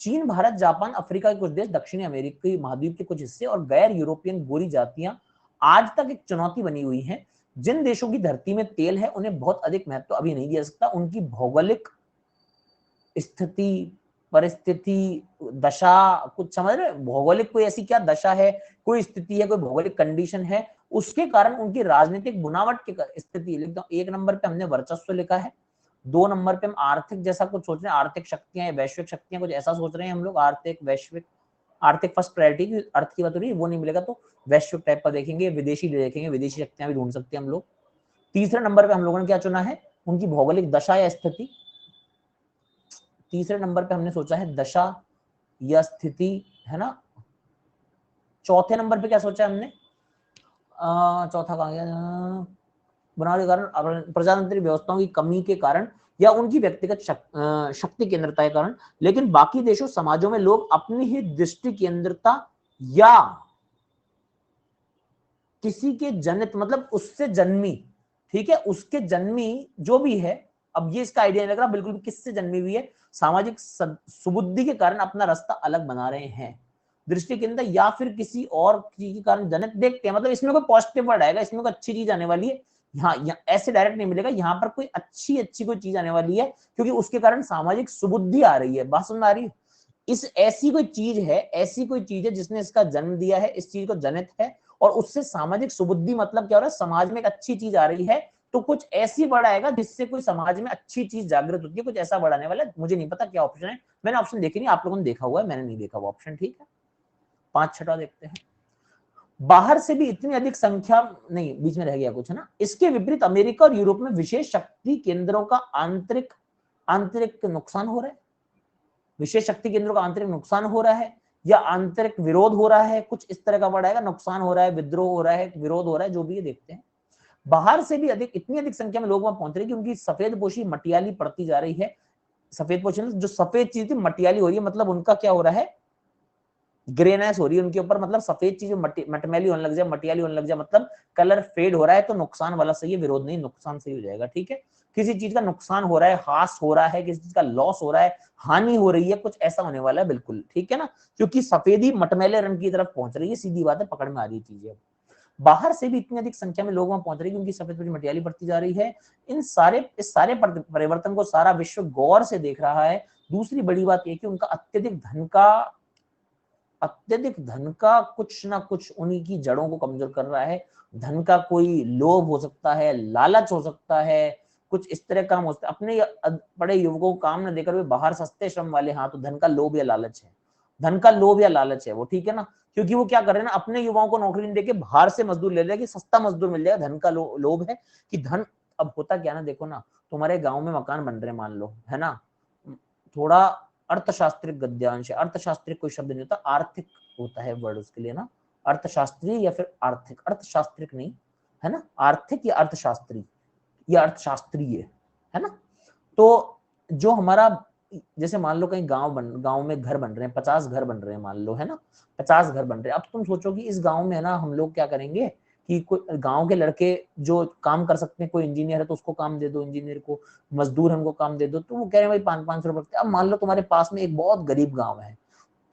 चीन, भारत, जापान, अफ्रीका के कुछ देश, दक्षिणी अमेरिकी महाद्वीप के कुछ हिस्से और गैर यूरोपियन गोरी जातियां आज तक एक चुनौती बनी हुई है। जिन देशों की धरती में तेल है उन्हें बहुत अधिक महत्व अभी नहीं दिया सकता, उनकी भौगोलिक स्थिति, परिस्थिति, दशा, कुछ समझ रहे, भौगोलिक कोई ऐसी क्या दशा है, कोई स्थिति है, कोई भौगोलिक कंडीशन है, उसके कारण उनकी राजनीतिक बुनावट की स्थिति लिखता हूं। 1 नंबर पे हमने वर्चस्व लिखा है, 2 नंबर पे हम आर्थिक जैसा कुछ सोच रहे हैं, आर्थिक शक्तियां या वैश्विक शक्तियां, कुछ ऐसा सोच रहे हैं हम लोग, आर्थिक वैश्विक, आर्थिक फर्स्ट प्रायोरिटी, अर्थ की बात हो रही है, वो नहीं मिलेगा तो वैश्विक टाइप का देखेंगे, विदेशी देखेंगे, विदेशी शक्तियां भी ढूंढ सकते हैं हम लोग। तीसरे नंबर पे हम लोगों ने क्या चुना है, उनकी भौगोलिक दशा या स्थिति। तीसरे नंबर पे हमने सोचा है दशा या स्थिति, है ना। चौथे नंबर पे क्या सोचा है हमने, चौथा कहां गया, बुनियादी कारण प्रजातंत्रीय व्यवस्थाओं की कमी के कारण या उनकी व्यक्तिगत शक्ति केंद्रता के कारण। लेकिन बाकी देशों समाजों में लोग अपनी ही दृष्टि केंद्रता या किसी के जनित, मतलब उससे जन्मी, ठीक है, उसके जन्मी जो भी है, अब ये इसका आइडिया नहीं लग रहा बिल्कुल भी किससे जन्मी हुई है, सामाजिक सुबुद्धि के कारण अपना रास्ता अलग बना रहे हैं, दृष्टि के अंदर, या फिर किसी और चीज के कारण जनित। देखते हैं, मतलब इसमें कोई पॉजिटिव वर्ड आएगा, इसमें कोई अच्छी चीज आने वाली है, यहाँ ऐसे डायरेक्ट नहीं मिलेगा, यहाँ पर कोई अच्छी कोई चीज आने वाली है, क्योंकि उसके कारण सामाजिक सुबुद्धि आ रही है। बात समझ आ रही है? इस ऐसी कोई चीज है, ऐसी कोई चीज है जिसने इसका जन्म दिया है, इस चीज को जनित है, और उससे सामाजिक सुबुद्धि, मतलब क्या हो रहा है, समाज में एक अच्छी चीज आ रही है, तो कुछ ऐसी वर्ड आएगा जिससे कोई समाज में अच्छी चीज जागृत होती है, कुछ ऐसा वर्ड आने वाला है। मुझे नहीं पता क्या ऑप्शन है, मैंने ऑप्शन देखे नहीं, आप लोगों ने देखा हुआ है, मैंने नहीं देखा वो ऑप्शन, ठीक है। 5 छठा देखते हैं। बाहर से भी इतनी अधिक संख्या, नहीं बीच में रह गया कुछ, है ना। इसके विपरीत अमेरिका और यूरोप में विशेष शक्ति केंद्रों का आंतरिक आंतरिक नुकसान हो रहा है, विशेष शक्ति केंद्रों का आंतरिक नुकसान हो रहा है, या आंतरिक विरोध हो रहा है, कुछ इस तरह का वर्ड आएगा, नुकसान हो रहा है, विद्रोह हो रहा है, विरोध हो रहा है, जो भी है देखते हैं। बाहर से भी अधिक, इतनी अधिक संख्या में लोग वहां पहुंच रहे हैं कि उनकी सफेद पोशी मटियाली पड़ती जा रही है। सफेद पोशी जो सफेद चीज थी मटियाली हो रही है, मतलब उनका क्या हो रहा है, ग्रेनेस हो रही है उनके ऊपर, मतलब सफेद चीज मटमैली होने लग जाए, मटियाली होने लग जाए, मतलब कलर फेड हो रहा है, तो नुकसान वाला सही है, विरोध नहीं, नुकसान सही हो जाएगा, ठीक है। किसी चीज का नुकसान हो रहा है, हास हो रहा है, किसी चीज का लॉस हो रहा है, हानि हो रही है, कुछ ऐसा होने वाला है, बिल्कुल ठीक है ना, क्योंकि सफेदी मटमैले रंग की तरफ पहुंच रही है, सीधी बात है, पकड़ में आ रही है चीजें। बाहर से भी इतनी अधिक संख्या में लोग वहां पहुंच रहे हैं क्योंकि सफेद पोशी मटियाली बढ़ती जा रही है। इस सारे परिवर्तन को सारा विश्व गौर से देख रहा है। दूसरी बड़ी बात यह कि उनका अत्यधिक धन का कुछ ना कुछ उन्हीं की जड़ों को कमजोर कर रहा है। धन का कोई लोभ हो सकता है, लालच हो सकता है, कुछ इस तरह काम हो सकता है। अपने बड़े युवकों को काम न देकर वे बाहर सस्ते श्रम वाले, हाँ, तो धन का लोभ या लालच है, धन का लोभ या लालच है वो, ठीक है ना। क्योंकि वो क्या कर रहे हैं ना, अपने युवाओं को नौकरी नहीं देके बाहर से मजदूर ले रहे हैं कि सस्ता मजदूर मिल जाएगा, धन का लोभ है कि धन। अब होता क्या ना, देखो ना, तुम्हारे गांव में मकान बन रहे मान लो, है ना, थोड़ा अर्थशास्त्रिक गद्यांश है, अर्थशास्त्रिक कोई शब्द नहीं होता, आर्थिक होता है वर्ड उसके लिए ना, अर्थशास्त्री या फिर आर्थिक, अर्थशास्त्रिक नहीं, है ना, आर्थिक या अर्थशास्त्री या अर्थशास्त्रीय, है ना। तो जो हमारा, जैसे मान लो कहीं गांव में घर बन रहे हैं, 50 घर बन रहे हैं मान लो, है ना, 50 घर बन रहे हैं। अब तुम सोचो कि इस गांव में है ना हम लोग क्या करेंगे कि कोई गांव के लड़के जो काम कर सकते हैं, कोई इंजीनियर है तो उसको काम दे दो, इंजीनियर को, मजदूर है उनको काम दे दो, तो वो कह रहे हैं भाई 500-500 रुपए। अब मान लो तुम्हारे पास में एक बहुत गरीब गाँव है,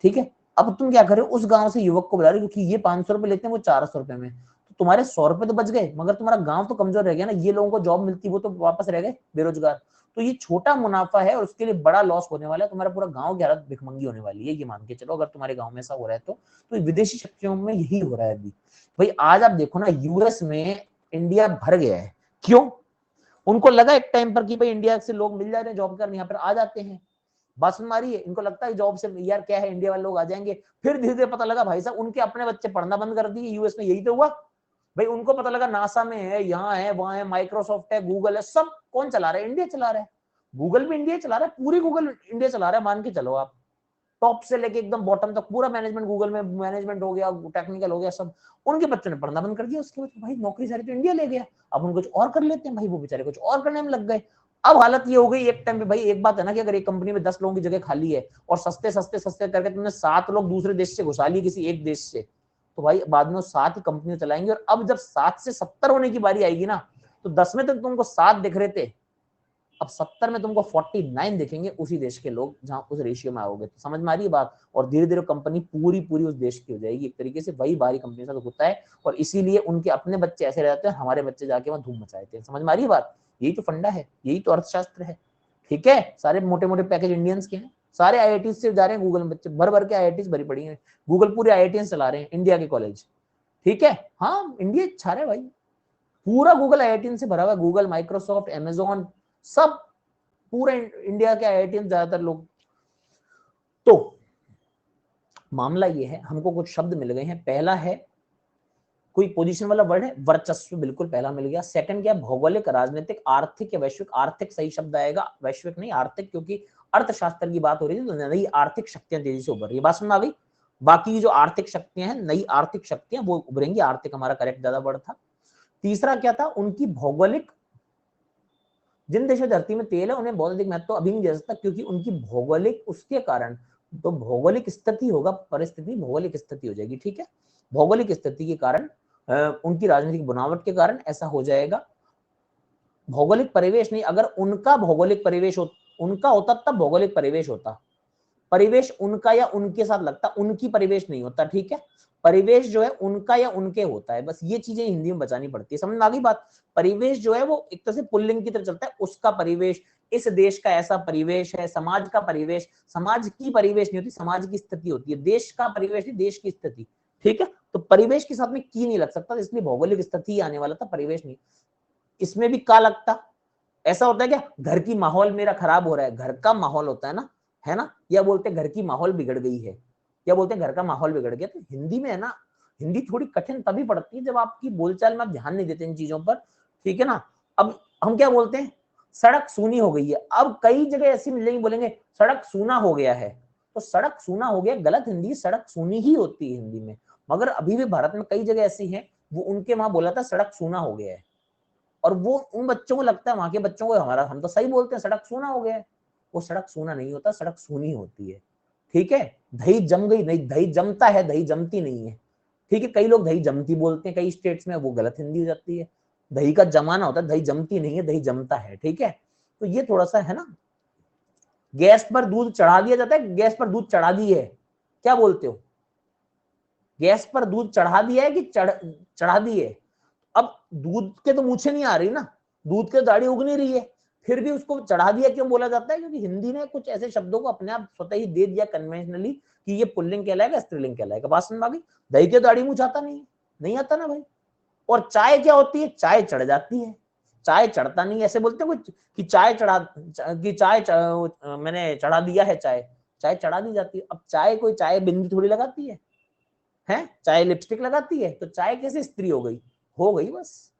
ठीक है, अब तुम क्या करे, उस गांव से युवक को बुला रहे हो, क्योंकि ये 500 रुपए लेते हैं, वो 400 रुपए में, तो तुम्हारे 100 रुपए तो बच गए, मगर तुम्हारा गांव तो कमजोर रह गया ना, ये लोगों को जॉब मिलती वो तो वापस रह गए बेरोजगार। तो ये छोटा मुनाफा है और उसके लिए बड़ा लॉस होने वाला है, तुम्हारा पूरा गांव की हालत भिखमंगी होने वाली है, ये मान के चलो, अगर तुम्हारे गांव में ऐसा हो रहा है तो विदेशी शक्तियों में यही हो रहा है अभी। भाई आज आप देखो ना, यूएस में इंडिया भर गया है, क्यों? उनको लगा एक टाइम पर कि भाई इंडिया से लोग मिल जा रहे हैं जॉब करने, यहाँ पर आ जाते हैं, बात सुन मारी है, इनको लगता है जॉब से यार क्या है, इंडिया वाले लोग आ जाएंगे। फिर धीरे धीरे पता लगा भाई साहब उनके अपने बच्चे पढ़ना बंद कर दिए, यूएस में यही तो हुआ। भाई उनको पता लगा नासा में है, यहाँ है, वहां है, माइक्रोसॉफ्ट है, गूगल है, सब कौन चला रहा है? इंडिया चला रहा है। गूगल भी इंडिया चला रहा है, पूरी गूगल इंडिया चला रहा है, मान के चलो आप, टॉप से लेके एकदम बॉटम तक पूरा मैनेजमेंट गूगल में, मैनेजमेंट हो गया, टेक्निकल हो गया, सब उनके बच्चों ने पढ़ना बंद कर दिया। उसके बाद भाई नौकरी सारी तो इंडिया ले गया, अब उनको कुछ और कर लेते हैं, भाई वो बेचारे कुछ और करने में लग गए। अब हालत ये हो गई एक टाइम पे, भाई एक बात है ना कि अगर एक कंपनी में 10 लोगों की जगह खाली है और सस्ते सस्ते सस्ते करके तुमने 7 लोग दूसरे देश से घुसा लिए किसी एक देश से, तो भाई बाद में 7 ही कंपनियां चलाएंगे। और अब जब 7 से 70 होने की बारी आएगी ना, तो 10 में तो तुमको 7 दिख रहे थे, अब 70 में तुमको 49 दिखेंगे उसी देश के लोग, जहां उस रेशियो में आओगे, तो समझ में आ रही है बात। और धीरे धीरे कंपनी पूरी पूरी उस देश की हो जाएगी एक तरीके से, वही बाहरी कंपनी से होता है, और इसीलिए उनके अपने बच्चे ऐसे रहते हैं, हमारे बच्चे जाके वहां धूम मचाते हैं। समझ में आ रही है बात, यही तो फंडा है, यही तो अर्थशास्त्र है, ठीक है। सारे मोटे मोटे पैकेज इंडियंस के हैं, सारे आईआईटी से जा रहे हैं गूगल में बच्चे, भर भर के आईआईटी भरी पड़ी है, गूगल पूरे आईआईटी चला रहे हैं, इंडिया के कॉलेज, ठीक है। हाँ इंडिया छा रहा है भाई, पूरा गूगल आईआईटी से भरा हुआ है, गूगल, माइक्रोसॉफ्ट, अमेजोन, सब पूरे इंडिया के आईआईटी ज्यादातर लोग। तो मामला ये है, हमको कुछ शब्द मिल गए हैं। पहला है, कोई पोजीशन वाला वर्ड है, वर्चस्व, बिल्कुल पहला मिल गया। सेकंड क्या, भौगोलिक, राजनीतिक, आर्थिक या वैश्विक। आर्थिक सही शब्द आएगा, वैश्विक नहीं, आर्थिक, क्योंकि अर्थशास्त्र की बात हो रही थी, तो नई आर्थिक शक्तियां तेजी से उभर रही है, बात समझ आ गई। बाकी जो आर्थिक शक्तियां हैं, नई आर्थिक शक्तियां वो उभरेंगी, आर्थिक हमारा करेक्ट ज्यादा वर्ड था। तीसरा क्या था, उनकी भौगोलिक, जिन देशों धरती में तेल है उन्हें बहुत अधिक महत्व अभी नहीं दे सकता, क्योंकि उनकी भौगोलिक, उसके कारण, तो भौगोलिक स्थिति होगा, परिस्थिति भौगोलिक स्थिति हो जाएगी, ठीक है। भौगोलिक स्थिति के कारण, उनकी राजनीतिक बनावट के कारण ऐसा हो जाएगा। भौगोलिक परिवेश नहीं, अगर उनका भौगोलिक परिवेश उनका होता तब भौगोलिक परिवेश होता, परिवेश उनका या उनके साथ लगता, उनकी परिवेश नहीं होता, ठीक है। परिवेश जो है उनका या उनके होता है, बस ये चीजें हिंदी में बचानी पड़ती है, समझ में आ गई बात। परिवेश जो है वो एक तरह से पुल्लिंग की तरह चलता है, उसका परिवेश, इस देश का ऐसा परिवेश है, समाज का परिवेश, समाज की परिवेश नहीं होती, समाज की स्थिति होती है, देश का परिवेश नहीं, देश की स्थिति, ठीक है। तो परिवेश के साथ में की नहीं लग सकता, इसलिए भौगोलिक स्थिति आने वाला था, परिवेश नहीं। इसमें भी का लगता, ऐसा होता है क्या, घर की माहौल मेरा खराब हो रहा है, घर का माहौल होता है ना, या बोलते घर की माहौल बिगड़ गई है, या बोलते हैं घर का माहौल बिगड़ गया। तो हिंदी में है ना, हिंदी थोड़ी कठिन तभी पड़ती है जब आपकी बोलचाल में आप ध्यान नहीं देते इन चीजों पर, ठीक है ना। अब हम क्या बोलते हैं, सड़क सूनी हो गई है, अब कई जगह ऐसी मिलेंगी बोलेंगे सड़क सूना हो गया है, तो सड़क सूना हो गया गलत हिंदी, सड़क सूनी ही होती है हिंदी में। मगर अभी भी भारत में कई जगह ऐसी है, वो उनके वहां बोला था सड़क सूना हो गया है, और वो उन बच्चों को लगता है, वहां के बच्चों को, हमारा हम तो सही बोलते हैं सड़क सूना हो गया है, वो सड़क सूना नहीं होता, सड़क सूनी होती है, ठीक है। दही जम गई नहीं, दही जमता है, दही जमती नहीं है, ठीक है। कई लोग दही जमती बोलते हैं कई स्टेट्स में, वो गलत हिंदी हो जाती है, दही का जमाना होता है, दही जमती नहीं है, दही जमता है, ठीक है। तो ये थोड़ा सा है ना, गैस पर दूध चढ़ा दिया जाता है, गैस पर दूध चढ़ा दी है, क्या बोलते हो, गैस पर दूध चढ़ा दिया है कि चढ़ा दी है। अब दूध के तो मूछे नहीं आ रही ना, दूध के दाढ़ी उग नहीं रही है, फिर भी उसको चढ़ा दिया क्यों बोला जाता है, क्योंकि हिंदी ने कुछ ऐसे शब्दों को अपने आप स्वतः ही दे दिया कन्वेंशनली कि ये पुल्लिंग कहलाएगा, स्त्रीलिंग कहलाएगा, बात समझ आ गई। दही के दाढ़ी मुंह आता नहीं, नहीं आता ना भाई। और चाय क्या होती है, चाय चढ़ जाती है, चाय चढ़ता नहीं, ऐसे बोलते हैं कुछ कि चाय चढ़ा, कि मैंने चढ़ा दिया है चाय, चाय चढ़ा दी जाती है। अब चाय, कोई चाय बिंदी थोड़ी लगाती है, चाय लिपस्टिक लगाती है, तो चाय कैसे स्त्री हो गई बस,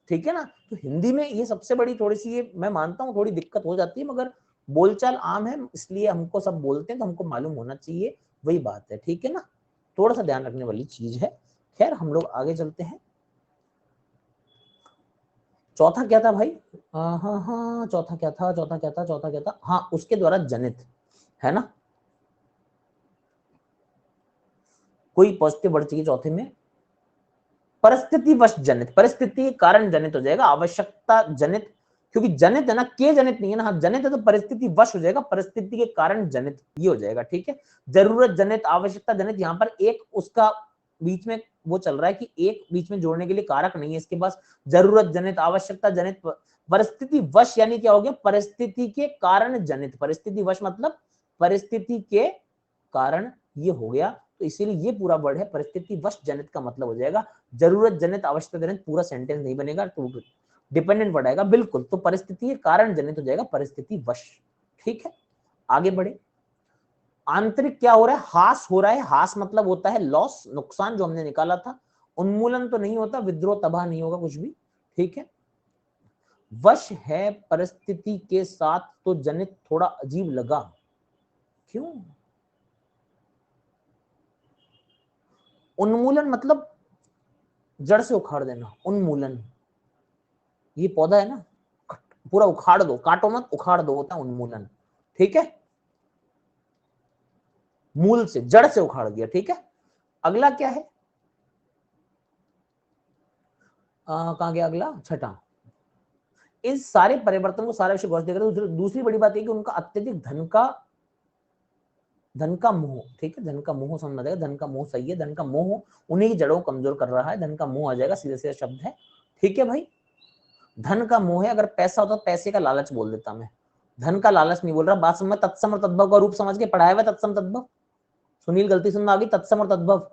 ठीक है ना। तो हिंदी में ये सबसे बड़ी थोड़ी सी, ये मैं मानता हूँ थोड़ी दिक्कत हो जाती है, मगर बोलचाल आम है, इसलिए हमको सब बोलते हैं, तो हमको मालूम होना चाहिए, वही बात है, ठीक है ना। थोड़ा सा ध्यान रखने वाली चीज है। खैर हम लोग आगे चलते हैं। चौथा क्या था भाई? हाँ हाँ, चौथा क्या था, चौथा क्या था, चौथा क्या था? हाँ, उसके द्वारा जनित, है ना? कोई पॉजिटिव वर्ड चाहिए चौथे में? परिस्थिति वश जनित, परिस्थिति के कारण जनित हो जाएगा, आवश्यकता जनित, क्योंकि जनित है ना, के जनित नहीं है ना। हाँ, जनित है तो परिस्थिति वश हो जाएगा, परिस्थिति के कारण जनित ये हो जाएगा, ठीक है। जरूरत जनित, आवश्यकता जनित, यहाँ पर एक उसका बीच में वो चल रहा है कि एक बीच में जोड़ने के लिए कारक नहीं है इसके पास। जरूरत जनित, आवश्यकता जनित, परिस्थिति वश यानी क्या हो गया? परिस्थिति के कारण जनित, परिस्थिति वश मतलब परिस्थिति के कारण ये हो गया, तो इसीलिए ये पूरा वर्ड है परिस्थिति वश जनित का मतलब हो जाएगा जरूरत जनित, आवश्यकता जनित, पूरा सेंटेंस नहीं बनेगा, तो डिपेंडेंट वर्ड आएगा बिल्कुल, तो परिस्थिति कारण जनित हो जाएगा परिस्थिति वश, ठीक है। आगे बढ़े। आंतरिक क्या हो रहा है? हास हो रहा है, हास मतलब होता है लॉस, नुकसान, जो हमने निकाला था। उन्मूलन तो नहीं होता, विद्रोह, तबाह नहीं होगा कुछ भी, ठीक है। वश है परिस्थिति के साथ, तो जनित थोड़ा अजीब लगा, क्यों? उन्मूलन मतलब जड़ से उखाड़ देना, उन्मूलन, ये पौधा है ना, पूरा उखाड़ दो, काटो मत, उखाड़ दो, होता है उन्मूलन, ठीक है। मूल से, जड़ से उखाड़ दिया, ठीक है। अगला क्या है? कहां गया अगला? छठा। इस सारे परिवर्तन को, सारा विषय गौर से देख रहे हो। दूसरी बड़ी बात है कि उनका अत्यधिक धन का मोह, ठीक है, धन का मोह समझ जाएगा, धन का मोह सही है, धन का मोह उन्हीं की जड़ों को कमजोर कर रहा है, धन का मोह आ जाएगा, सीधे सीधे शब्द है, ठीक है भाई। धन का मोह है, अगर पैसा होता तो पैसे का लालच बोल देता मैं, धन का लालच नहीं बोल रहा। बात समझ, तत्सम और तद्भव का रूप समझ के पढ़ाया हुआ तत्सम तद्भव। सुनील, गलती सुनना आ गई, तत्सम और तद्भव।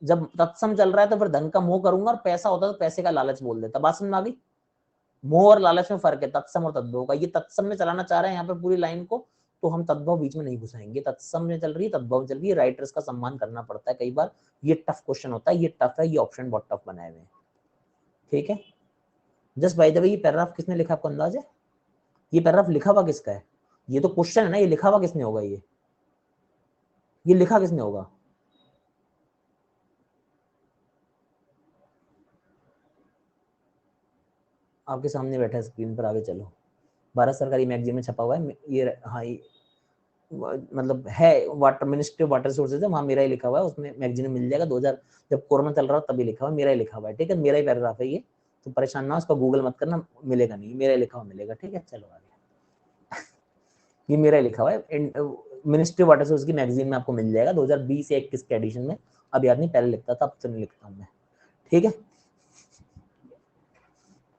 जब तत्सम चल रहा है तो फिर धन का मोह करूंगा, और पैसा होता तो पैसे का लालच बोल देता। बात समझ में आ गई? मोह और लालच में फर्क है, तत्सम और तद्भव का। ये तत्सम में चलाना चाह रहे हैं यहाँ पे पूरी लाइन को, तो हम तद्भव बीच में नहीं घुसाएंगे। तत्सम में चल रही है, तद्भव में चल रही है, राइटर्स का सम्मान करना पड़ता है कई बार। ये टफ क्वेश्चन होता है, ये टफ है, ये ऑप्शन बहुत टफ बनाए हुए हैं, ठीक है। जस्ट बाय द वे, ये पैराग्राफ किसने लिखा, आपको अंदाज है? ये पैराग्राफ लिखा हुआ किसका है? ये तो क्वेश्चन है ना, ये लिखा हुआ किसने होगा? ये लिखा किसने होगा? आपके सामने बैठा है स्क्रीन पर, आगे चलो। भारत सरकारी मैगजीन में छपा हुआ है ये, हाँ ये मतलब है, water ministry of water resources है, वहाँ मेरा ही लिखा हुआ है, उसमें मैगजीन में मिल जाएगा। 2000 जब कोरोना चल रहा था तभी लिखा हुआ, मेरा ही लिखा हुआ है, ठीक है। मेरा ही पैराग्राफ है ये, तो परेशान ना, उसका गूगल मत करना, मिलेगा नहीं, मेरा ही लिखा हुआ मिलेगा, ठीक है। चलो आगे, ये मेरा ही लिखा हुआ है, मिनिस्ट्री ऑफ वाटर रिसोर्स की मैगजीन में आपको मिल जाएगा, 2020 या 21 के एडिशन में। अब याद नहीं, पहले लिखता था, अब तो नहीं लिखता हूँ मैं, ठीक है।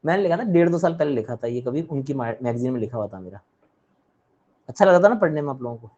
मैंने लिखा था 1.5-2 साल पहले लिखा था ये, कभी उनकी मैगजीन में लिखा हुआ था मेरा। अच्छा लगा था ना पढ़ने में आप लोगों को?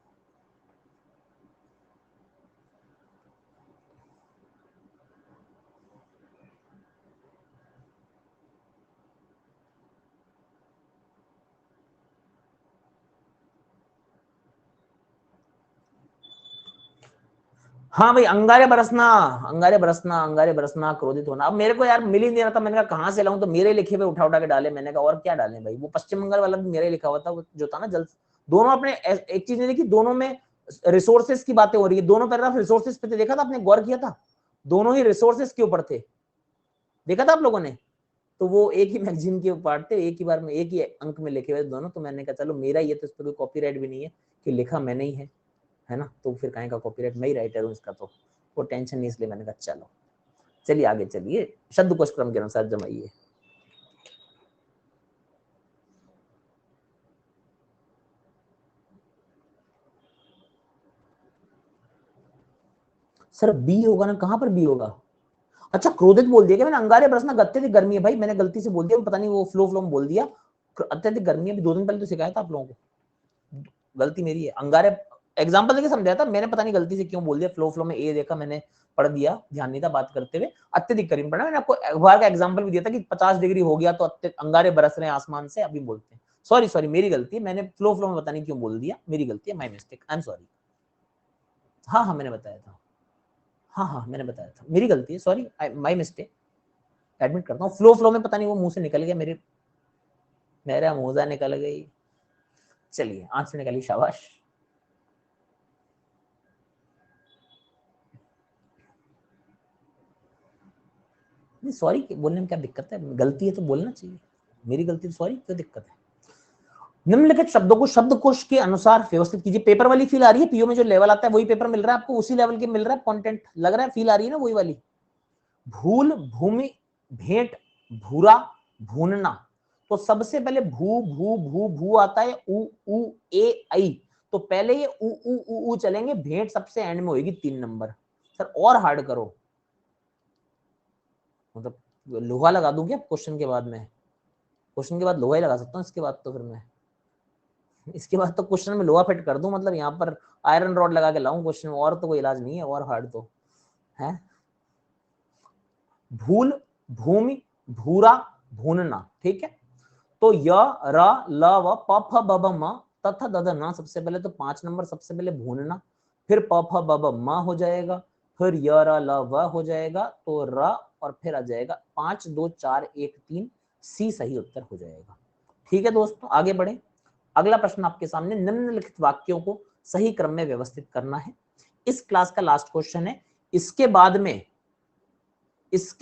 हाँ भाई, अंगारे बरसना, अंगारे बरसना, अंगारे बरसना, क्रोधित होना। अब मेरे को यार मिल ही नहीं रहा था, मैंने कहा कहाँ से लाऊं, तो मेरे लिखे पे उठा उठा के डाले। मैंने कहा और क्या डालें भाई, वो पश्चिम बंगाल वाला भी मेरा ही लिखा हुआ था, जो था ना जल। दोनों अपने, एक चीज नहीं देखी, दोनों में रिसोर्सेस की बातें हो रही है, दोनों पैराग्राफ रिसोर्सेस पे थे, देखा था आपने, गौर किया था? दोनों ही रिसोर्सेस के ऊपर थे, देखा था आप लोगों ने? तो वो एक ही मैगजीन के पार्ट थे, एक ही बार में, एक ही अंक में लिखे हुए दोनों। तो मैंने कहा चलो मेरा ही है, तो इस पर कोई कॉपीराइट भी नहीं है कि लिखा मैंने ही है ना, तो फिर कहीं का कॉपीराइट, मैं ही राइटर हूँ इसका, तो वो टेंशन नहीं, इसलिए मैंने कहा चलो। चलिए आगे चलिए, शब्दकोश क्रम के अनुसार जमाइए। सर बी होगा ना, कहाँ पर बी होगा? अच्छा, क्रोधित बोल दिया क्या मैंने? अंगारे बरसना अत्यधिक गर्मी है भाई, मैंने गलती से बोल दिया, पता नहीं वो फ्लो में बोल दिया। अत्यधिक गर्मी है, 2 दिन पहले तो सिखाया था आप लोगों को, गलती मेरी है। अंगारे एग्जाम्पल देके समझाया था मैंने, पता नहीं गलती से क्यों बोल दिया, फ्लो में ए देखा मैंने, पढ़ दिया, ध्यान नहीं था बात करते हुए। अत्यधिक गर्मी पढ़ा मैंने, आपको अखबार का एग्जाम्पल भी दिया था कि 50 डिग्री हो गया तो अंगारे बरस रहे हैं आसमान से, अभी बोलते हैं। सॉरी सॉरी, मेरी गलती है, मैंने फ्लो में पता नहीं क्यों बोल दिया, मेरी गलती है, my mistake, I am sorry. हाँ हाँ, मैंने बताया था, हाँ हाँ मैंने बताया था, मेरी गलती है, सॉरी, माई मिस्टेक, एडमिट करता हूँ। फ्लो में पता नहीं वो मुंह से निकल गया मेरे, मेरा मोजा निकल गई। चलिए, आंख से निकली, शाबाश। नहीं, सॉरी बोलने में क्या दिक्कत है, गलती है तो बोलना चाहिए। मेरी गलती, सॉरी, क्या दिक्कत है। निम्नलिखित शब्दों को शब्दकोश के अनुसार व्यवस्थित कीजिए। पेपर वाली फील आ रही है, पीओ में जो लेवल आता है वही पेपर मिल रहा है आपको, उसी लेवल के मिल रहा है कंटेंट, लग रहा है फील आ रही है ना वही वाली। भूल, भूमि, भेंट, भूरा, भूनना। तो सबसे पहले भू भू भू भू आता है, उ उ ए आई, तो पहले ये उ उ उ उ चलेंगे, भेंट सबसे एंड में होगी 3 नंबर। सर और हार्ड करो, मतलब लोहा लगा दूं क्या क्वेश्चन के बाद में? क्वेश्चन के बाद लोहा ही लगा सकता हूँ, इसके बाद तो फिर मैं, इसके बाद तो क्वेश्चन में लोहा फिट कर दूं, मतलब यहाँ पर आयरन रॉड लगा के लाऊं क्वेश्चन में, और तो कोई इलाज नहीं है और हार्ड तो है। भूल, भूमि, भूरा, भूनना, ठीक है। तो य, र, ल, व, प, फ, ब, ब, म, त, थ, द, ध, न, सबसे पहले तो 5 नंबर, सबसे पहले भूनना, फिर प, फ, ब, ब, म हो जाएगा, फिर य, र, ल, व हो जाएगा, तो र, और फिर आ जाएगा 5 2 4 1 3, सी सही उत्तर हो जाएगा। ठीक है दोस्तों, आगे बढ़े। अगला प्रश्न आपके सामने, निम्नलिखित वाक्यों को सही क्रम में व्यवस्थित करना है। इस क्लास का लास्ट क्वेश्चन है। इसके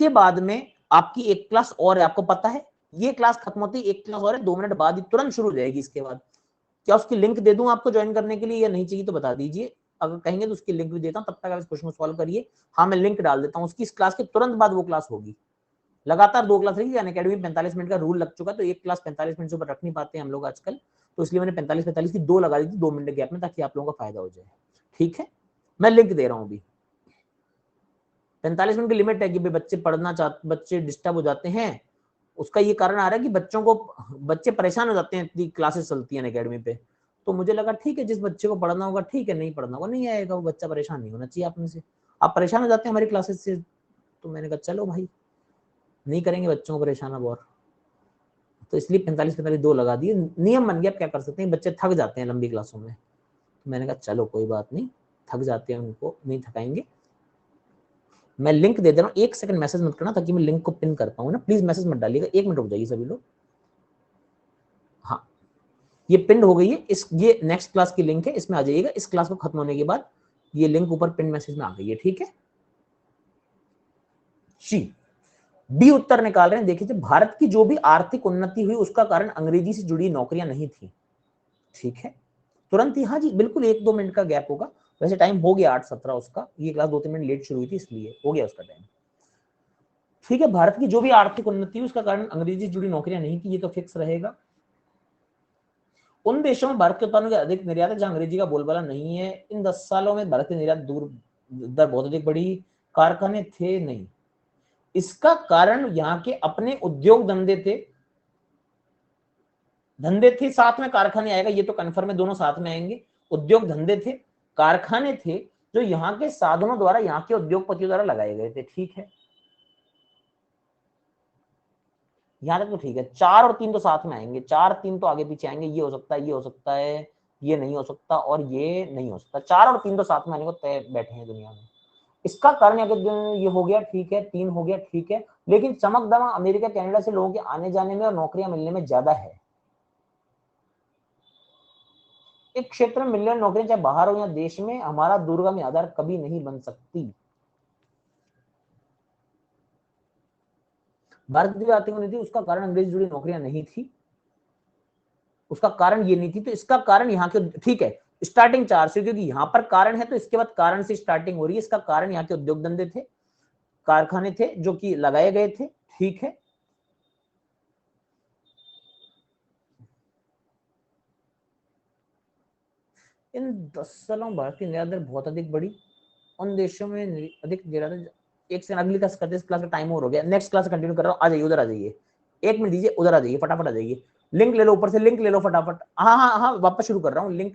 बाद में आपकी एक क्लास और है, आपको पता है ये क्लास खत्म होती है, एक क्लास और है, 2 मिनट बाद ही तुरंत शुरू हो जाएगी। इसके बाद क्या उसकी लिंक दे दूं आपको ज्वाइन करने के लिए, या नहीं चाहिए तो बता दीजिए, अगर कहेंगे तो उसकी लिंक भी देता हूं, तब तक आप इस क्वेश्चन को सॉल्व करिए। हाँ मैं लिंक डाल देता हूं उसकी, इस क्लास के तुरंत बाद वो क्लास होगी। लगातार 2 क्लास रहेगी, अनअकैडमी 45 मिनट का रूल लग चुका है, तो एक क्लास 45 मिनट से ऊपर रख नहीं पाते हैं हम लोग आजकल, तो इसलिए मैंने 45 की 2 लगा दी थी 2 मिनट गैप में, ताकि आप लोगों का फायदा हो जाए। ठीक है, मैं लिंक दे रहा हूं अभी। 45 मिनट की लिमिट है कि बच्चे पढ़ना चाहते, बच्चे डिस्टर्ब हो जाते हैं, उसका ये कारण आ रहा है कि बच्चे परेशान हो जाते हैं, इतनी क्लासेस चलती हैं अनअकैडमी पे। तो मुझे लगा ठीक है, जिस बच्चे को पढ़ना होगा ठीक है, नहीं पढ़ना होगा नहीं आएगा, वो बच्चा परेशान नहीं होना चाहिए आप में से। आप परेशान हो जाते हैं हमारी क्लासेस से, तो मैंने कहा चलो भाई नहीं करेंगे बच्चों को परेशान अब और, तो इसलिए 45 2 लगा दिए, नियम बन गया, आप क्या कर सकते हैं, बच्चे थक जाते हैं लंबी क्लासों में। तो मैंने कहा चलो कोई बात नहीं, थक जाते हैं उनको नहीं थकाएंगे। मैं लिंक दे रहा हूँ, 1 सेकंड मैसेज मत करना, ताकि मैं लिंक को पिन कर पाऊँ ना, प्लीज मैसेज मत डालिएगा, 1 मिनट रुक जाइए सभी लोग। हाँ ये पिन हो गई है, ये नेक्स्ट क्लास की लिंक है, इसमें आ जाइएगा, इस क्लास को खत्म होने के बाद ये लिंक ऊपर पिन मैसेज में आ गई है। ठीक है जी, बी उत्तर निकाल रहे हैं। देखिए, भारत की जो भी आर्थिक उन्नति हुई उसका कारण अंग्रेजी से जुड़ी नौकरियां नहीं थी। ठीक है, तुरंत ही, हाँ जी बिल्कुल, 1-2 मिनट का गैप होगा, वैसे टाइम हो गया 8:17 उसका, ये क्लास 2-3 मिनट लेट शुरू हुई थी इसलिए हो गया उसका टाइम। ठीक है, भारत की जो भी आर्थिक उन्नति हुई उसका कारण अंग्रेजी से जुड़ी नौकरियां नहीं थी, ये तो फिक्स रहेगा। उन देशों में भारत के उत्पादन के अधिक निर्यात है जहां अंग्रेजी का बोलबाला नहीं है। इन 10 सालों में भारत की निर्यात दर बहुत अधिक बढ़ी, कारखाने थे नहीं। इसका कारण यहाँ के अपने उद्योग धंधे थे, साथ में कारखाने आएगा, ये तो कन्फर्म है, दोनों साथ में आएंगे। उद्योग धंधे थे, कारखाने थे, जो यहाँ के साधनों द्वारा, यहाँ के उद्योगपतियों द्वारा लगाए गए थे। ठीक है, यहाँ तक तो ठीक है। 4 और 3 तो साथ में आएंगे, 4 3 तो आगे पीछे आएंगे, ये हो सकता है, ये हो सकता है, ये नहीं हो सकता, और ये नहीं हो सकता। 4 और 3 तो साथ में आने को तय बैठे हैं दुनिया में। इसका कारण ये हो गया, ठीक है, 3 हो गया, ठीक है, लेकिन चमक दमा अमेरिका कनाडा से लोगों के आने जाने में और नौकरियां मिलने में ज्यादा है। एक क्षेत्र में मिलने वाली नौकरियां चाहे बाहर हो या देश में, हमारा दूरगामी आधार कभी नहीं बन सकती। भारत की आर्थिक उन्नति उसका कारण अंग्रेजी जुड़ी नौकरियां नहीं थी, उसका कारण ये नहीं थी, तो इसका कारण यहाँ के, ठीक है, स्टार्टिंग 4 से, क्योंकि यहाँ पर कारण है तो इसके बाद कारण से स्टार्टिंग हो रही है। इसका कारण यहाँ के उद्योग धंधे थे, कारखाने थे जो कि लगाए गए थे। ठीक है, इन 10 सालों में भारत की निर्यात दर बहुत अधिक बढ़ी, उन देशों में अधिक निर्यात। एक सेकंड, अगली क्लास करते, इस क्लास का टाइम हो गया, नेक्स्ट क्लास कंटिन्यू कर रहा हूँ, आ जाइए उधर आ जाइए, 1 मिनट दीजिए, उधर आ जाइए, फटाफट आ जाइए, लिंक ले लो ऊपर से, लिंक ले लो फटाफट। हाँ हाँ हाँ, वापस शुरू कर रहा हूँ, लिंक